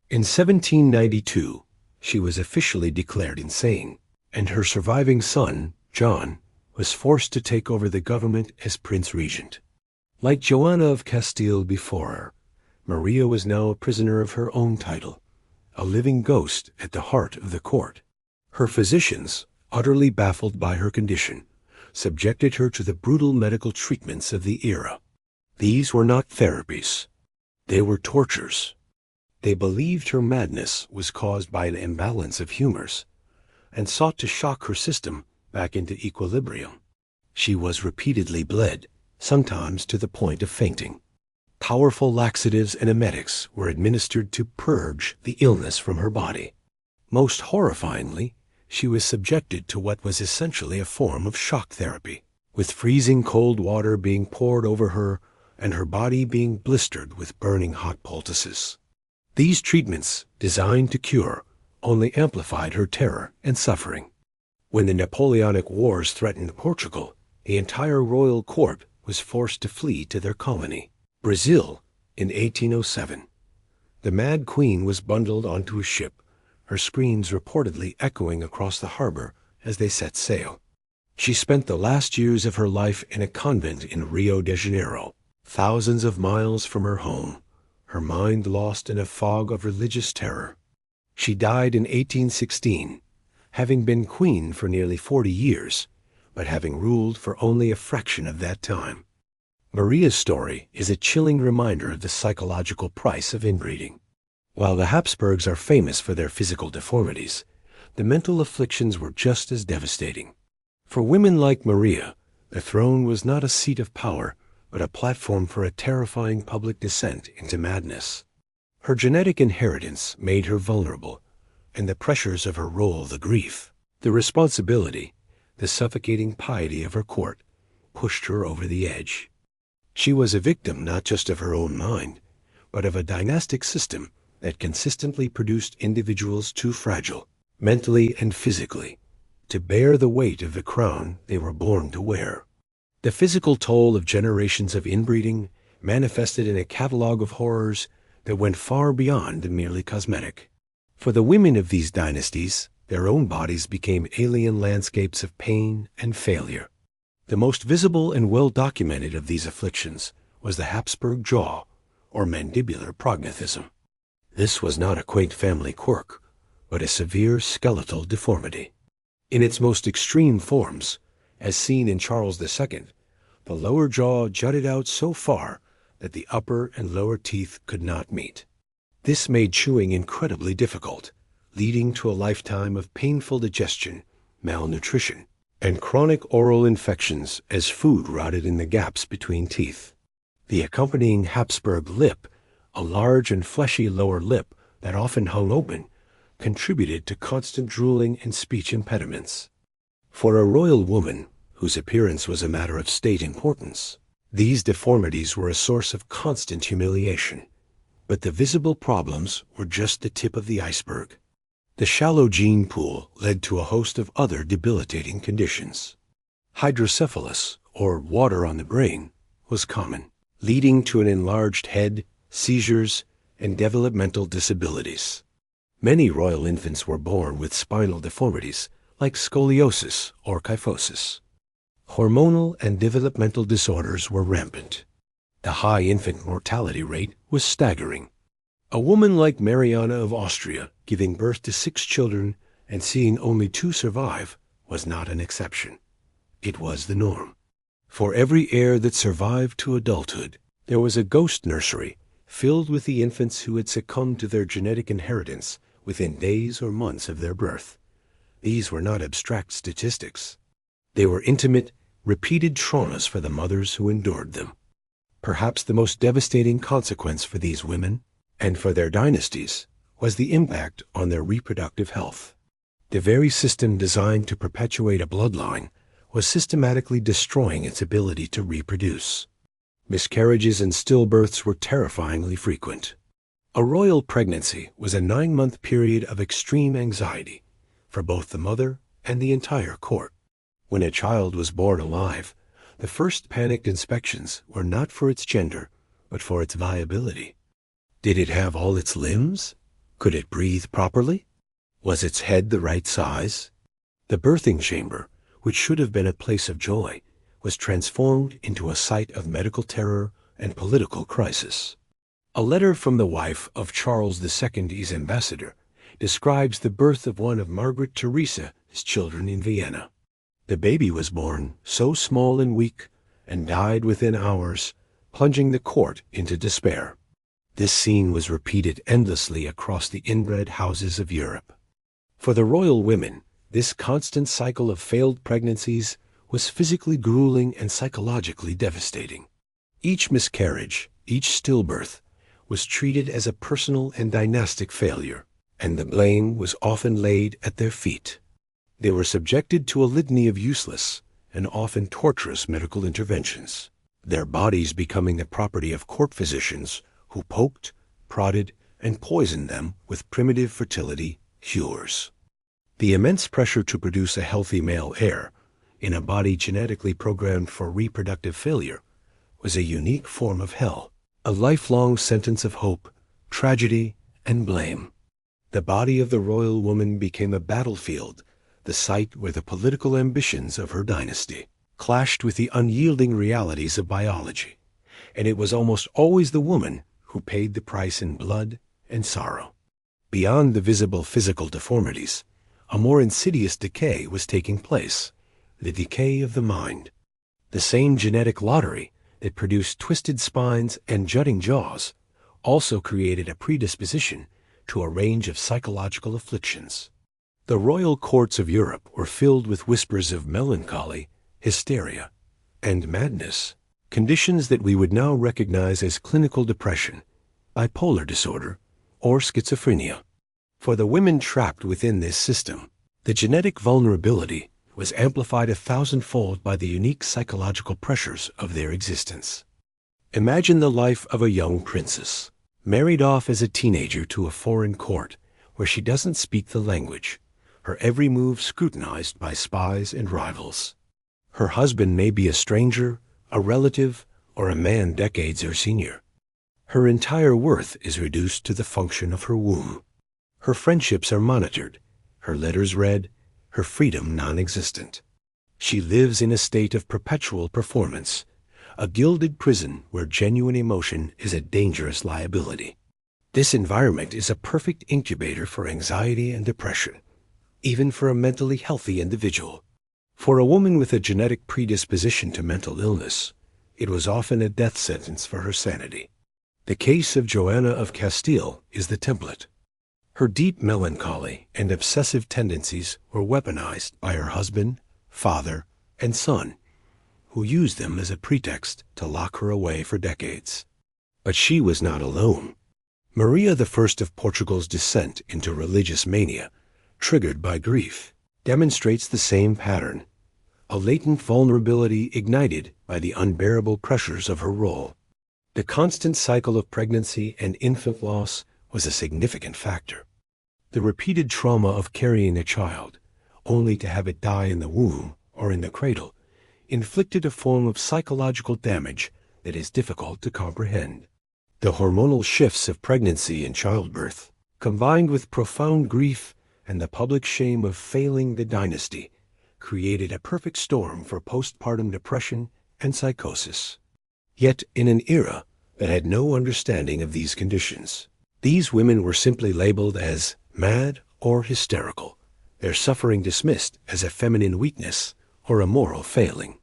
In 1792, she was officially declared insane, and her surviving son, John, was forced to take over the government as Prince Regent. Like Joanna of Castile before her, Maria was now a prisoner of her own title, a living ghost at the heart of the court. Her physicians, utterly baffled by her condition, subjected her to the brutal medical treatments of the era. These were not therapies. They were tortures. They believed her madness was caused by an imbalance of humors, and sought to shock her system back into equilibrium. She was repeatedly bled, sometimes to the point of fainting. Powerful laxatives and emetics were administered to purge the illness from her body. Most horrifyingly, she was subjected to what was essentially a form of shock therapy, with freezing cold water being poured over her and her body being blistered with burning hot poultices. These treatments, designed to cure, only amplified her terror and suffering. When the Napoleonic Wars threatened Portugal, The entire royal court was forced to flee to their colony, Brazil, in 1807. The Mad Queen was bundled onto a ship, her screams reportedly echoing across the harbor as they set sail. She spent the last years of her life in a convent in Rio de Janeiro, thousands of miles from her home, her mind lost in a fog of religious terror. She died in 1816, having been queen for nearly 40 years, but having ruled for only a fraction of that time. Maria's story is a chilling reminder of the psychological price of inbreeding. While the Habsburgs are famous for their physical deformities, the mental afflictions were just as devastating. For women like Maria, the throne was not a seat of power, but a platform for a terrifying public descent into madness. Her genetic inheritance made her vulnerable, and the pressures of her role, the grief, the responsibility, the suffocating piety of her court, pushed her over the edge. She was a victim not just of her own mind, but of a dynastic system that consistently produced individuals too fragile, mentally and physically, to bear the weight of the crown they were born to wear. The physical toll of generations of inbreeding manifested in a catalog of horrors that went far beyond the merely cosmetic. For the women of these dynasties, their own bodies became alien landscapes of pain and failure. The most visible and well-documented of these afflictions was the Habsburg jaw, or mandibular prognathism. This was not a quaint family quirk, but a severe skeletal deformity. In its most extreme forms, as seen in Charles II, the lower jaw jutted out so far that the upper and lower teeth could not meet. This made chewing incredibly difficult, leading to a lifetime of painful digestion, malnutrition, and chronic oral infections as food rotted in the gaps between teeth. The accompanying Habsburg lip, a large and fleshy lower lip that often hung open, contributed to constant drooling and speech impediments. For a royal woman, whose appearance was a matter of state importance, these deformities were a source of constant humiliation. But the visible problems were just the tip of the iceberg. The shallow gene pool led to a host of other debilitating conditions. Hydrocephalus, or water on the brain, was common, leading to an enlarged head, seizures, and developmental disabilities. Many royal infants were born with spinal deformities like scoliosis or kyphosis. Hormonal and developmental disorders were rampant. The high infant mortality rate was staggering. A woman like Mariana of Austria, giving birth to 6 children and seeing only 2 survive, was not an exception. It was the norm. For every heir that survived to adulthood, there was a ghost nursery filled with the infants who had succumbed to their genetic inheritance within days or months of their birth. These were not abstract statistics. They were intimate, repeated traumas for the mothers who endured them. Perhaps the most devastating consequence for these women, and for their dynasties, was the impact on their reproductive health. The very system designed to perpetuate a bloodline was systematically destroying its ability to reproduce. Miscarriages and stillbirths were terrifyingly frequent. A royal pregnancy was a 9-month period of extreme anxiety for both the mother and the entire court. When a child was born alive, the first panicked inspections were not for its gender, but for its viability. Did it have all its limbs? Could it breathe properly? Was its head the right size? The birthing chamber, which should have been a place of joy, was transformed into a site of medical terror and political crisis. A letter from the wife of Charles II's ambassador describes the birth of one of Margaret Theresa's children in Vienna. The baby was born so small and weak and died within hours, plunging the court into despair. This scene was repeated endlessly across the inbred houses of Europe. For the royal women, this constant cycle of failed pregnancies was physically grueling and psychologically devastating. Each miscarriage, each stillbirth, was treated as a personal and dynastic failure, and the blame was often laid at their feet. They were subjected to a litany of useless and often torturous medical interventions, their bodies becoming the property of court physicians who poked, prodded, and poisoned them with primitive fertility cures. The immense pressure to produce a healthy male heir in a body genetically programmed for reproductive failure was a unique form of hell, a lifelong sentence of hope, tragedy, and blame. The body of the royal woman became a battlefield, the site where the political ambitions of her dynasty clashed with the unyielding realities of biology, and it was almost always the woman who paid the price in blood and sorrow. Beyond the visible physical deformities, a more insidious decay was taking place, the decay of the mind. The same genetic lottery that produced twisted spines and jutting jaws also created a predisposition to a range of psychological afflictions. The royal courts of Europe were filled with whispers of melancholy, hysteria, and madness, conditions that we would now recognize as clinical depression, bipolar disorder, or schizophrenia. For the women trapped within this system, the genetic vulnerability was amplified 1,000-fold by the unique psychological pressures of their existence. Imagine the life of a young princess, married off as a teenager to a foreign court where she doesn't speak the language, her every move scrutinized by spies and rivals. Her husband may be a stranger, a relative, or a man decades her senior. Her entire worth is reduced to the function of her womb. Her friendships are monitored, her letters read, her freedom non-existent. She lives in a state of perpetual performance, a gilded prison where genuine emotion is a dangerous liability. This environment is a perfect incubator for anxiety and depression, even for a mentally healthy individual. For a woman with a genetic predisposition to mental illness, it was often a death sentence for her sanity. The case of Joanna of Castile is the template. Her deep melancholy and obsessive tendencies were weaponized by her husband, father, and son, who used them as a pretext to lock her away for decades. But she was not alone. Maria I of Portugal's descent into religious mania, triggered by grief, demonstrates the same pattern, a latent vulnerability ignited by the unbearable pressures of her role. The constant cycle of pregnancy and infant loss was a significant factor. The repeated trauma of carrying a child, only to have it die in the womb or in the cradle, inflicted a form of psychological damage that is difficult to comprehend. The hormonal shifts of pregnancy and childbirth, combined with profound grief and the public shame of failing the dynasty, created a perfect storm for postpartum depression and psychosis. Yet in an era that had no understanding of these conditions, these women were simply labeled as mad or hysterical, their suffering dismissed as a feminine weakness or a moral failing.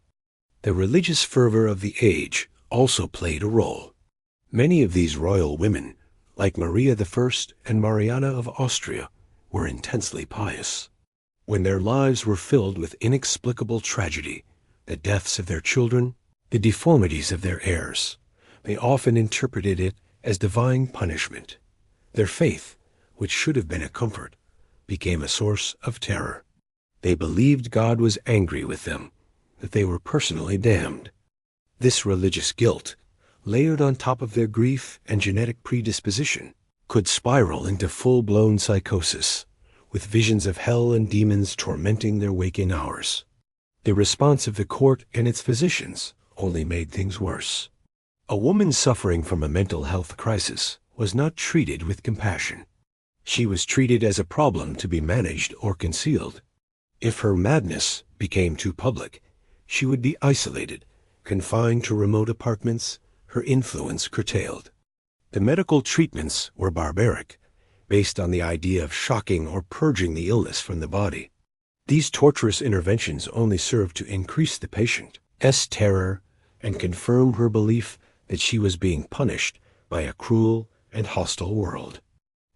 The religious fervor of the age also played a role. Many of these royal women, like Maria I and Mariana of Austria, were intensely pious. When their lives were filled with inexplicable tragedy, the deaths of their children, the deformities of their heirs, they often interpreted it as divine punishment. Their faith, which should have been a comfort, became a source of terror. They believed God was angry with them, that they were personally damned. This religious guilt, layered on top of their grief and genetic predisposition, could spiral into full-blown psychosis, with visions of hell and demons tormenting their waking hours. The response of the court and its physicians only made things worse. A woman suffering from a mental health crisis was not treated with compassion. She was treated as a problem to be managed or concealed. If her madness became too public, she would be isolated, confined to remote apartments, her influence curtailed. The medical treatments were barbaric, based on the idea of shocking or purging the illness from the body. These torturous interventions only served to increase the patient's terror and confirm her belief that she was being punished by a cruel and hostile world.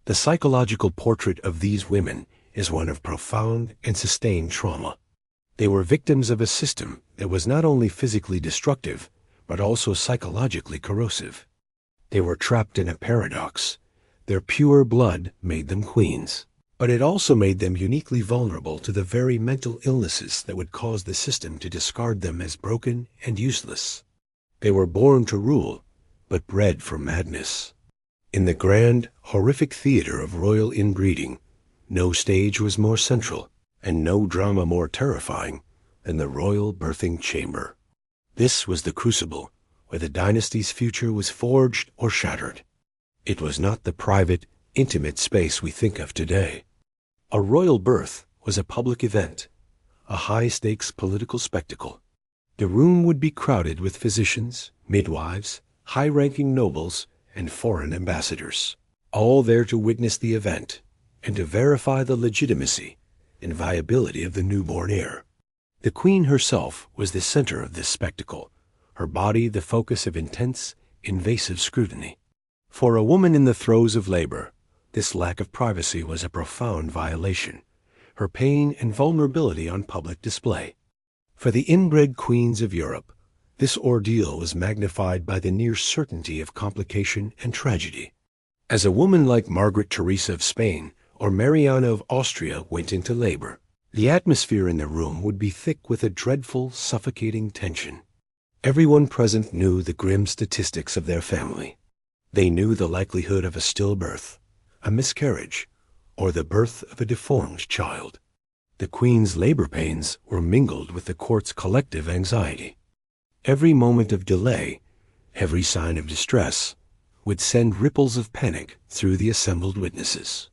The psychological portrait of these women is one of profound and sustained trauma. They were victims of a system that was not only physically destructive, but also psychologically corrosive. They were trapped in a paradox. Their pure blood made them queens, but it also made them uniquely vulnerable to the very mental illnesses that would cause the system to discard them as broken and useless. They were born to rule, but bred for madness. In the grand, horrific theater of royal inbreeding, no stage was more central, and no drama more terrifying and the royal birthing chamber. This was the crucible where the dynasty's future was forged or shattered. It was not the private, intimate space we think of today. A royal birth was a public event, a high-stakes political spectacle. The room would be crowded with physicians, midwives, high-ranking nobles, and foreign ambassadors, all there to witness the event and to verify the legitimacy and viability of the newborn heir. The queen herself was the center of this spectacle, her body the focus of intense, invasive scrutiny. For a woman in the throes of labor, this lack of privacy was a profound violation, her pain and vulnerability on public display. For the inbred queens of Europe, this ordeal was magnified by the near certainty of complication and tragedy. As a woman like Margaret Theresa of Spain or Mariana of Austria went into labor, the atmosphere in the room would be thick with a dreadful, suffocating tension. Everyone present knew the grim statistics of their family. They knew the likelihood of a stillbirth, a miscarriage, or the birth of a deformed child. The queen's labor pains were mingled with the court's collective anxiety. Every moment of delay, every sign of distress, would send ripples of panic through the assembled witnesses.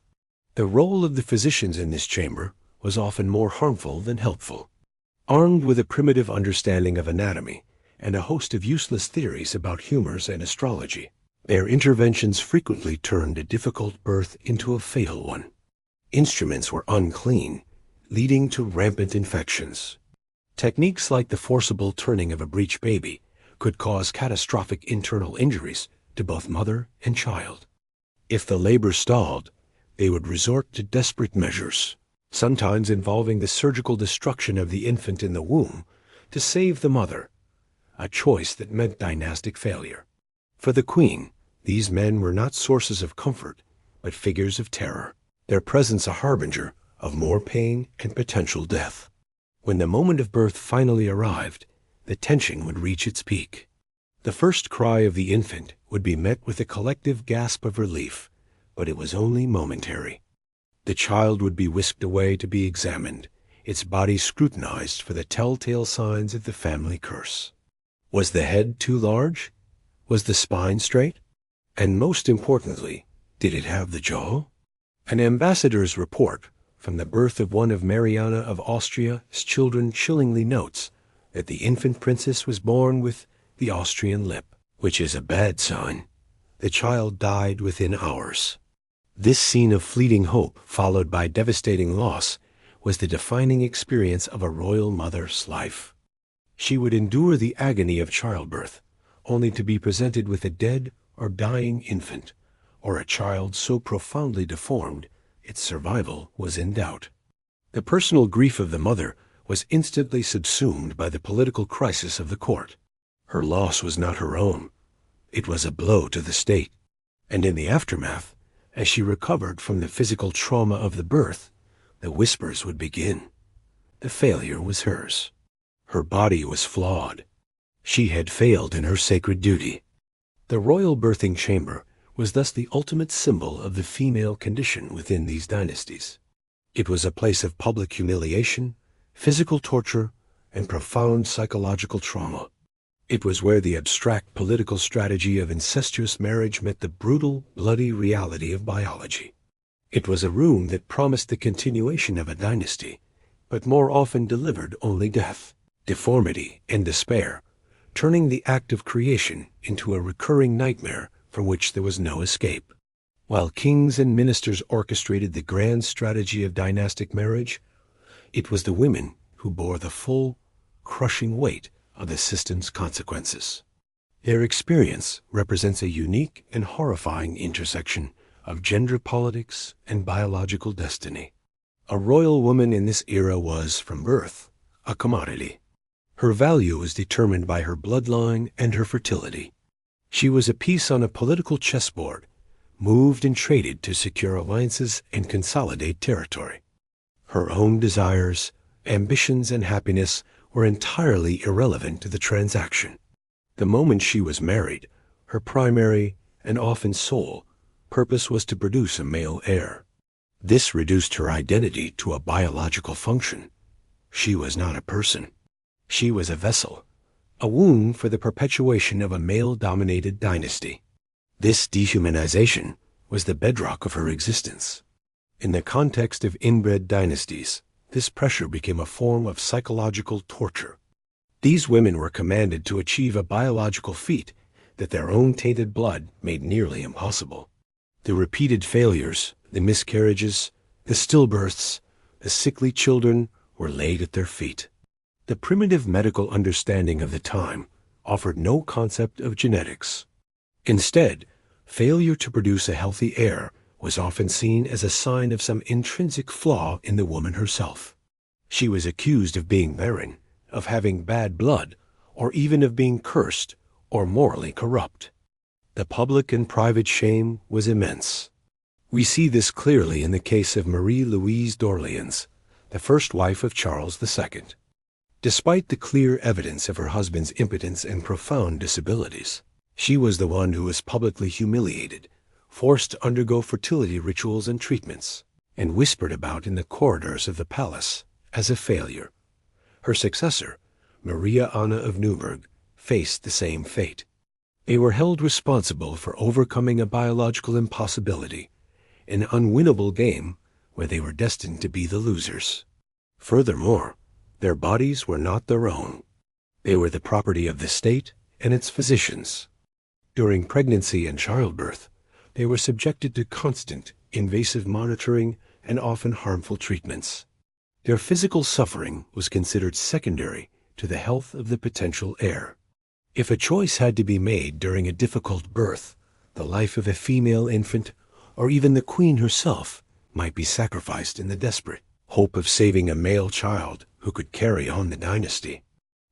The role of the physicians in this chamber was often more harmful than helpful. Armed with a primitive understanding of anatomy and a host of useless theories about humors and astrology, their interventions frequently turned a difficult birth into a fatal one. Instruments were unclean, leading to rampant infections. Techniques like the forcible turning of a breech baby could cause catastrophic internal injuries to both mother and child. If the labor stalled, they would resort to desperate measures, sometimes involving the surgical destruction of the infant in the womb to save the mother, a choice that meant dynastic failure. For the queen, these men were not sources of comfort, but figures of terror, their presence a harbinger of more pain and potential death. When the moment of birth finally arrived, the tension would reach its peak. The first cry of the infant would be met with a collective gasp of relief, but it was only momentary. The child would be whisked away to be examined, its body scrutinized for the telltale signs of the family curse. Was the head too large? Was the spine straight? And most importantly, did it have the jaw? An ambassador's report from the birth of one of Mariana of Austria's children chillingly notes that the infant princess was born with the Austrian lip, which is a bad sign. The child died within hours. This scene of fleeting hope, followed by devastating loss, was the defining experience of a royal mother's life. She would endure the agony of childbirth, only to be presented with a dead or dying infant, or a child so profoundly deformed its survival was in doubt. The personal grief of the mother was instantly subsumed by the political crisis of the court. Her loss was not her own. It was a blow to the state. And in the aftermath, as she recovered from the physical trauma of the birth, the whispers would begin. The failure was hers. Her body was flawed. She had failed in her sacred duty. The royal birthing chamber was thus the ultimate symbol of the female condition within these dynasties. It was a place of public humiliation, physical torture, and profound psychological trauma. It was where the abstract political strategy of incestuous marriage met the brutal, bloody reality of biology. It was a room that promised the continuation of a dynasty, but more often delivered only death, deformity, and despair, turning the act of creation into a recurring nightmare from which there was no escape. While kings and ministers orchestrated the grand strategy of dynastic marriage, it was the women who bore the full, crushing weight of the system's consequences. Their experience represents a unique and horrifying intersection of gender politics and biological destiny. A royal woman in this era was, from birth, a commodity. Her value was determined by her bloodline and her fertility. She was a piece on a political chessboard, moved and traded to secure alliances and consolidate territory. Her own desires, ambitions, and happiness were entirely irrelevant to the transaction. The moment she was married, her primary, and often sole, purpose was to produce a male heir. This reduced her identity to a biological function. She was not a person. She was a vessel, a womb for the perpetuation of a male-dominated dynasty. This dehumanization was the bedrock of her existence. In the context of inbred dynasties, this pressure became a form of psychological torture. These women were commanded to achieve a biological feat that their own tainted blood made nearly impossible. The repeated failures, the miscarriages, the stillbirths, the sickly children were laid at their feet. The primitive medical understanding of the time offered no concept of genetics. Instead, failure to produce a healthy heir was often seen as a sign of some intrinsic flaw in the woman herself. She was accused of being barren, of having bad blood, or even of being cursed or morally corrupt. The public and private shame was immense. We see this clearly in the case of Marie-Louise d'Orléans, the first wife of Charles II. Despite the clear evidence of her husband's impotence and profound disabilities, she was the one who was publicly humiliated, forced to undergo fertility rituals and treatments, and whispered about in the corridors of the palace as a failure. Her successor, Maria Anna of Newburgh, faced the same fate. They were held responsible for overcoming a biological impossibility, an unwinnable game where they were destined to be the losers. Furthermore, their bodies were not their own. They were the property of the state and its physicians. During pregnancy and childbirth, they were subjected to constant, invasive monitoring and often harmful treatments. Their physical suffering was considered secondary to the health of the potential heir. If a choice had to be made during a difficult birth, the life of a female infant, or even the queen herself, might be sacrificed in the desperate hope of saving a male child who could carry on the dynasty.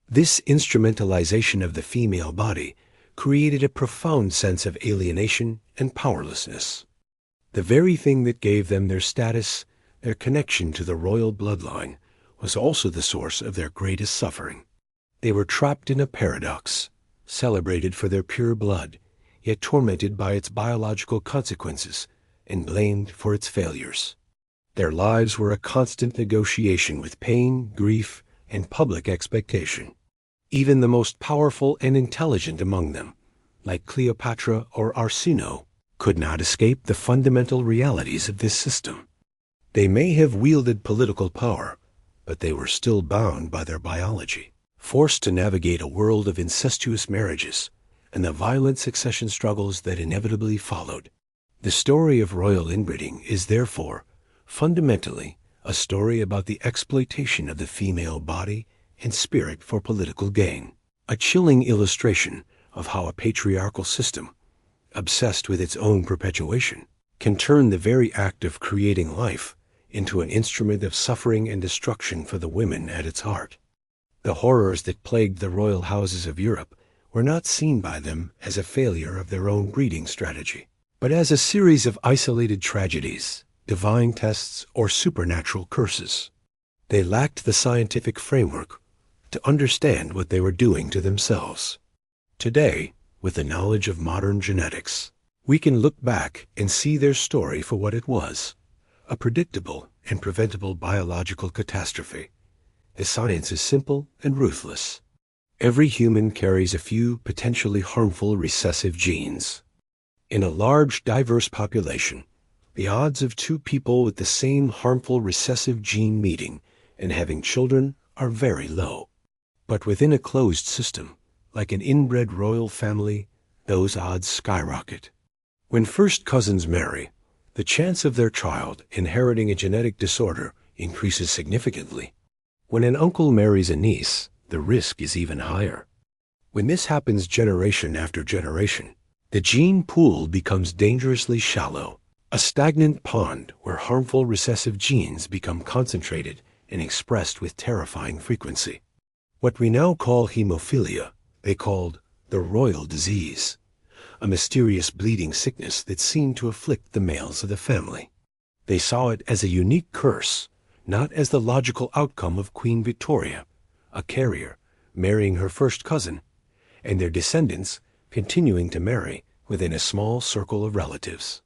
This instrumentalization of the female body created a profound sense of alienation and powerlessness. The very thing that gave them their status, their connection to the royal bloodline, was also the source of their greatest suffering. They were trapped in a paradox, celebrated for their pure blood, yet tormented by its biological consequences and blamed for its failures. Their lives were a constant negotiation with pain, grief, and public expectation. Even the most powerful and intelligent among them, like Cleopatra or Arsinoe, could not escape the fundamental realities of this system. They may have wielded political power, but they were still bound by their biology, forced to navigate a world of incestuous marriages and the violent succession struggles that inevitably followed. The story of royal inbreeding is therefore fundamentally a story about the exploitation of the female body and spirit for political gain, a chilling illustration of how a patriarchal system, obsessed with its own perpetuation, can turn the very act of creating life into an instrument of suffering and destruction for the women at its heart. The horrors that plagued the royal houses of Europe were not seen by them as a failure of their own breeding strategy, but as a series of isolated tragedies, divine tests, or supernatural curses. They lacked the scientific framework to understand what they were doing to themselves. Today, with the knowledge of modern genetics, we can look back and see their story for what it was, a predictable and preventable biological catastrophe. The science is simple and ruthless. Every human carries a few potentially harmful recessive genes. In a large, diverse population, the odds of two people with the same harmful recessive gene meeting and having children are very low. But within a closed system, like an inbred royal family, those odds skyrocket. When first cousins marry, the chance of their child inheriting a genetic disorder increases significantly. When an uncle marries a niece, the risk is even higher. When this happens generation after generation, the gene pool becomes dangerously shallow, a stagnant pond where harmful recessive genes become concentrated and expressed with terrifying frequency. What we now call hemophilia, they called the royal disease, a mysterious bleeding sickness that seemed to afflict the males of the family. They saw it as a unique curse, not as the logical outcome of Queen Victoria, a carrier, marrying her first cousin, and their descendants continuing to marry within a small circle of relatives.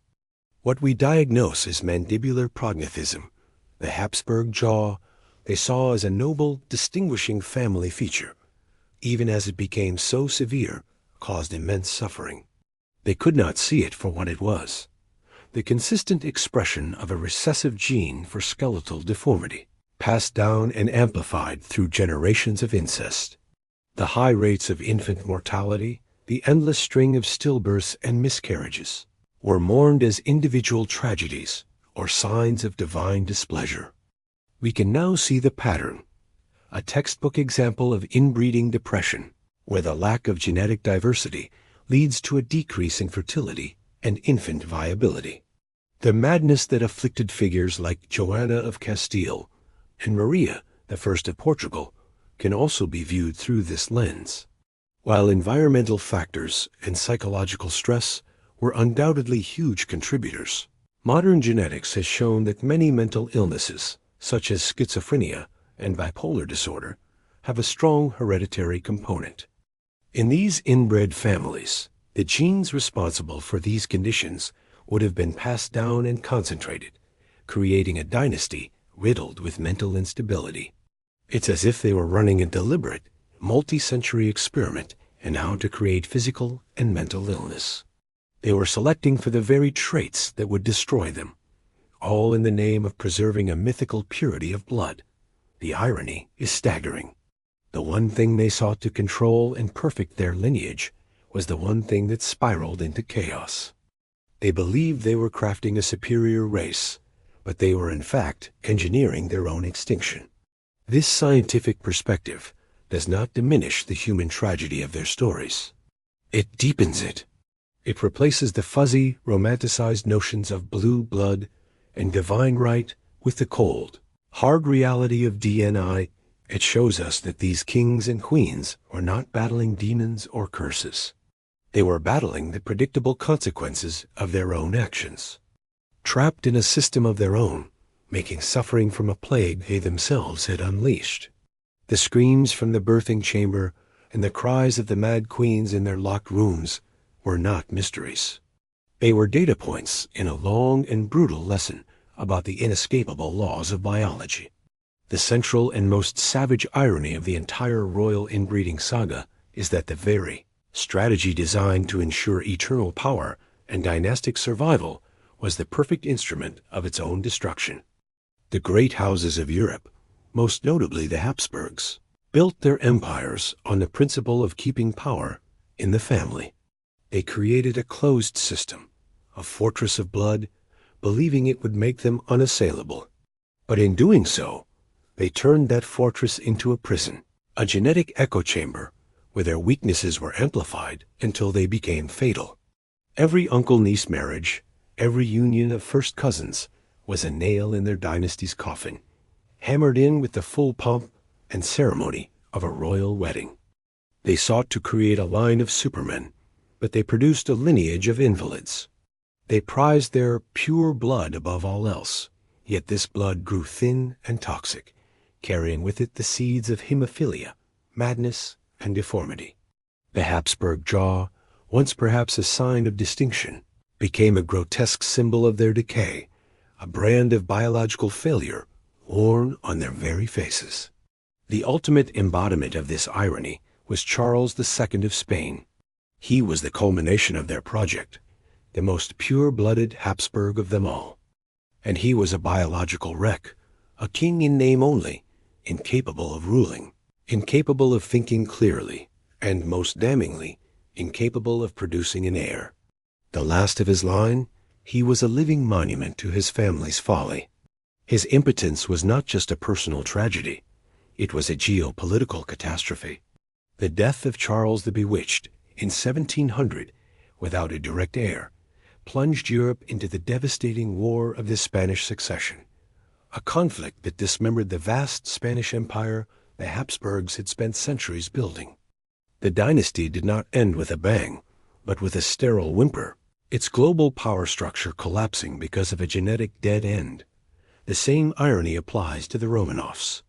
What we diagnose as mandibular prognathism, the Habsburg jaw, they saw as a noble, distinguishing family feature, even as it became so severe, caused immense suffering. They could not see it for what it was, the consistent expression of a recessive gene for skeletal deformity, passed down and amplified through generations of incest. The high rates of infant mortality, the endless string of stillbirths and miscarriages, were mourned as individual tragedies or signs of divine displeasure. We can now see the pattern, a textbook example of inbreeding depression, where the lack of genetic diversity leads to a decrease in fertility and infant viability. The madness that afflicted figures like Joanna of Castile and Maria, the First of Portugal, can also be viewed through this lens. While environmental factors and psychological stress were undoubtedly huge contributors, modern genetics has shown that many mental illnesses, such as schizophrenia and bipolar disorder, have a strong hereditary component. In these inbred families, the genes responsible for these conditions would have been passed down and concentrated, creating a dynasty riddled with mental instability. It's as if they were running a deliberate, multi-century experiment in how to create physical and mental illness. They were selecting for the very traits that would destroy them, all in the name of preserving a mythical purity of blood. The irony is staggering. The one thing they sought to control and perfect their lineage was the one thing that spiraled into chaos. They believed they were crafting a superior race, but they were in fact engineering their own extinction. This scientific perspective does not diminish the human tragedy of their stories. It deepens it. It replaces the fuzzy, romanticized notions of blue blood and divine right with the cold, hard reality of DNA. It shows us that these kings and queens were not battling demons or curses. They were battling the predictable consequences of their own actions. Trapped in a system of their own, making suffering from a plague they themselves had unleashed. The screams from the birthing chamber and the cries of the mad queens in their locked rooms were not mysteries. They were data points in a long and brutal lesson about the inescapable laws of biology. The central and most savage irony of the entire royal inbreeding saga is that the very strategy designed to ensure eternal power and dynastic survival was the perfect instrument of its own destruction. The great houses of Europe, most notably the Habsburgs, built their empires on the principle of keeping power in the family. They created a closed system, a fortress of blood, believing it would make them unassailable. But in doing so, they turned that fortress into a prison, a genetic echo chamber where their weaknesses were amplified until they became fatal. Every uncle-niece marriage, every union of first cousins, was a nail in their dynasty's coffin, hammered in with the full pomp and ceremony of a royal wedding. They sought to create a line of supermen, but they produced a lineage of invalids. They prized their pure blood above all else, yet this blood grew thin and toxic, carrying with it the seeds of hemophilia, madness, and deformity. The Habsburg jaw, once perhaps a sign of distinction, became a grotesque symbol of their decay, a brand of biological failure worn on their very faces. The ultimate embodiment of this irony was Charles II of Spain. He was the culmination of their project, the most pure-blooded Habsburg of them all. And he was a biological wreck, a king in name only, incapable of ruling, incapable of thinking clearly, and most damningly, incapable of producing an heir. The last of his line, he was a living monument to his family's folly. His impotence was not just a personal tragedy, it was a geopolitical catastrophe. The death of Charles the Bewitched in 1700, without a direct heir, plunged Europe into the devastating War of the Spanish Succession, a conflict that dismembered the vast Spanish Empire the Habsburgs had spent centuries building. The dynasty did not end with a bang, but with a sterile whimper, its global power structure collapsing because of a genetic dead end. The same irony applies to the Romanovs.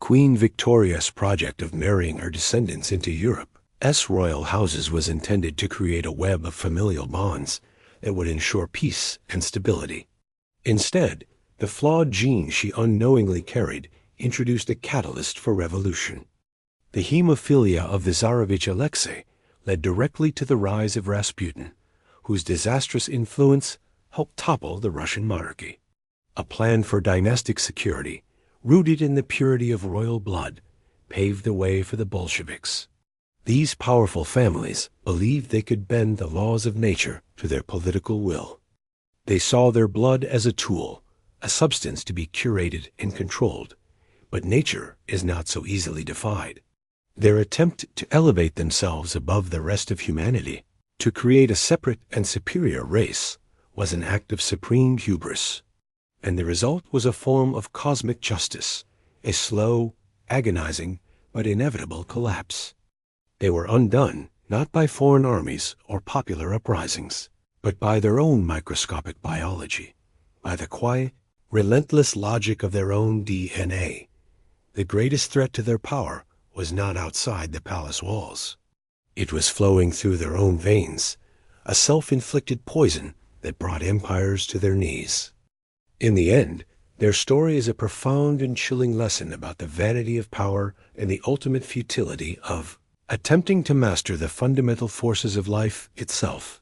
Queen Victoria's project of marrying her descendants into Europe's royal houses was intended to create a web of familial bonds that would ensure peace and stability. Instead, the flawed gene she unknowingly carried introduced a catalyst for revolution. The hemophilia of the Tsarevich Alexei led directly to the rise of Rasputin, whose disastrous influence helped topple the Russian monarchy. A plan for dynastic security, rooted in the purity of royal blood, paved the way for the Bolsheviks. These powerful families believed they could bend the laws of nature to their political will. They saw their blood as a tool, a substance to be curated and controlled, but nature is not so easily defied. Their attempt to elevate themselves above the rest of humanity, to create a separate and superior race, was an act of supreme hubris. And the result was a form of cosmic justice, a slow, agonizing, but inevitable collapse. They were undone not by foreign armies or popular uprisings, but by their own microscopic biology, by the quiet, relentless logic of their own DNA. The greatest threat to their power was not outside the palace walls. It was flowing through their own veins, a self-inflicted poison that brought empires to their knees. In the end, their story is a profound and chilling lesson about the vanity of power and the ultimate futility of attempting to master the fundamental forces of life itself.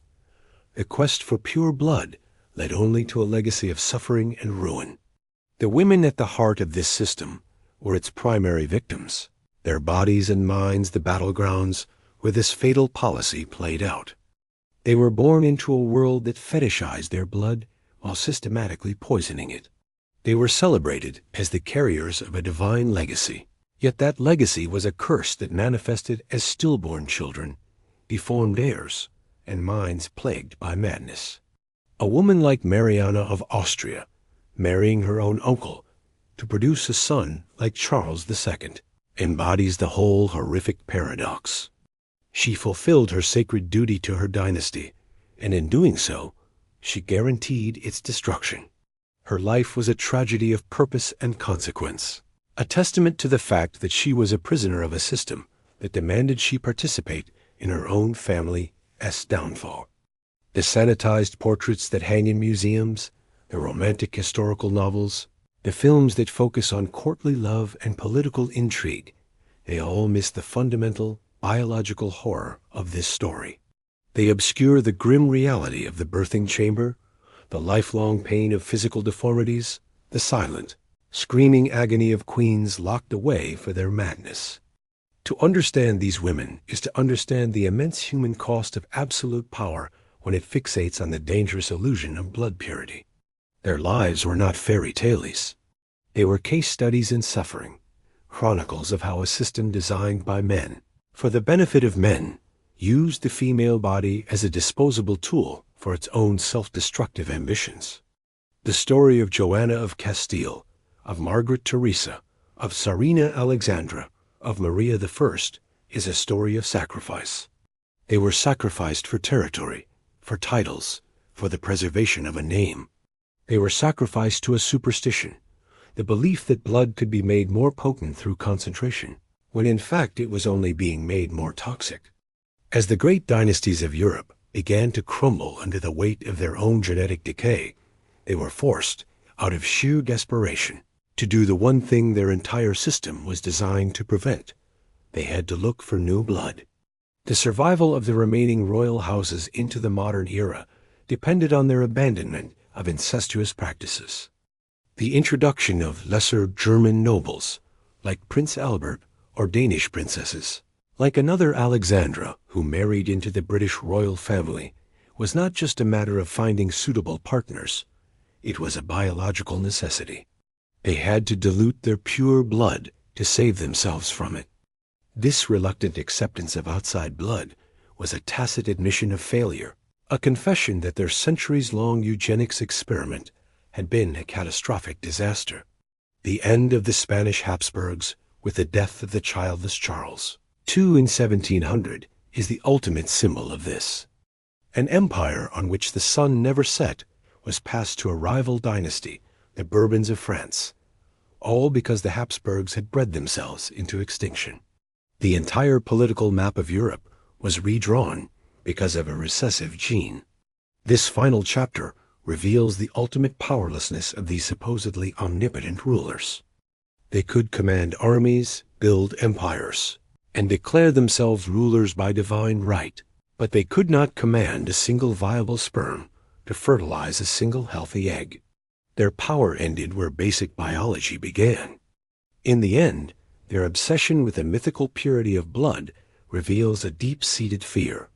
The quest for pure blood led only to a legacy of suffering and ruin. The women at the heart of this system were its primary victims, their bodies and minds the battlegrounds where this fatal policy played out. They were born into a world that fetishized their blood while systematically poisoning it. They were celebrated as the carriers of a divine legacy, yet that legacy was a curse that manifested as stillborn children, deformed heirs, and minds plagued by madness. A woman like Mariana of Austria, marrying her own uncle to produce a son like Charles II, embodies the whole horrific paradox. She fulfilled her sacred duty to her dynasty, and in doing so, she guaranteed its destruction. Her life was a tragedy of purpose and consequence, a testament to the fact that she was a prisoner of a system that demanded she participate in her own family's downfall. The sanitized portraits that hang in museums, the romantic historical novels, the films that focus on courtly love and political intrigue, they all miss the fundamental biological horror of this story. They obscure the grim reality of the birthing chamber, the lifelong pain of physical deformities, the silent, screaming agony of queens locked away for their madness. To understand these women is to understand the immense human cost of absolute power when it fixates on the dangerous illusion of blood purity. Their lives were not fairy tales. They were case studies in suffering, chronicles of how a system designed by men, for the benefit of men, used the female body as a disposable tool for its own self-destructive ambitions. The story of Joanna of Castile, of Margaret Teresa, of Tsarina Alexandra, of Maria I is a story of sacrifice. They were sacrificed for territory, for titles, for the preservation of a name. They were sacrificed to a superstition, the belief that blood could be made more potent through concentration, when in fact it was only being made more toxic. As the great dynasties of Europe began to crumble under the weight of their own genetic decay, they were forced, out of sheer desperation, to do the one thing their entire system was designed to prevent. They had to look for new blood. The survival of the remaining royal houses into the modern era depended on their abandonment of incestuous practices. The introduction of lesser German nobles, like Prince Albert or Danish princesses, like another Alexandra who married into the British royal family, was not just a matter of finding suitable partners. It was a biological necessity. They had to dilute their pure blood to save themselves from it. This reluctant acceptance of outside blood was a tacit admission of failure, a confession that their centuries-long eugenics experiment had been a catastrophic disaster. The end of the Spanish Habsburgs with the death of the childless Charles, II in 1700, is the ultimate symbol of this. An empire on which the sun never set was passed to a rival dynasty, the Bourbons of France, all because the Habsburgs had bred themselves into extinction. The entire political map of Europe was redrawn because of a recessive gene. This final chapter reveals the ultimate powerlessness of these supposedly omnipotent rulers. They could command armies, build empires, and declare themselves rulers by divine right, but they could not command a single viable sperm to fertilize a single healthy egg. Their power ended where basic biology began. In the end, their obsession with the mythical purity of blood reveals a deep-seated fear.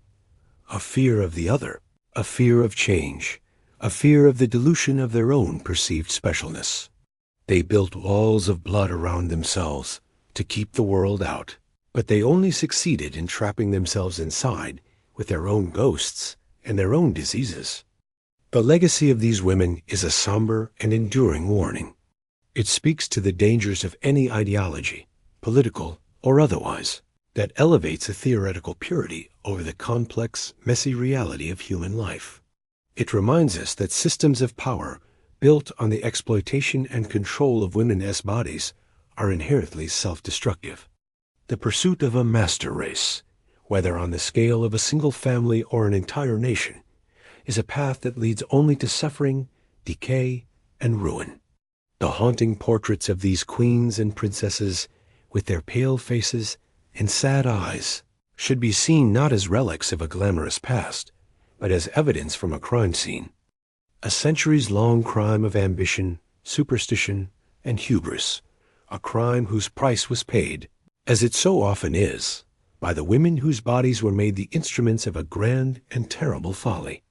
A fear of the other, a fear of change, a fear of the dilution of their own perceived specialness. They built walls of blood around themselves to keep the world out, but they only succeeded in trapping themselves inside with their own ghosts and their own diseases. The legacy of these women is a somber and enduring warning. It speaks to the dangers of any ideology, political or otherwise, that elevates a theoretical purity over the complex, messy reality of human life. It reminds us that systems of power built on the exploitation and control of women's bodies are inherently self-destructive. The pursuit of a master race, whether on the scale of a single family or an entire nation, is a path that leads only to suffering, decay, and ruin. The haunting portraits of these queens and princesses, with their pale faces and sad eyes, should be seen not as relics of a glamorous past, but as evidence from a crime scene. A centuries-long crime of ambition, superstition, and hubris, a crime whose price was paid, as it so often is, by the women whose bodies were made the instruments of a grand and terrible folly.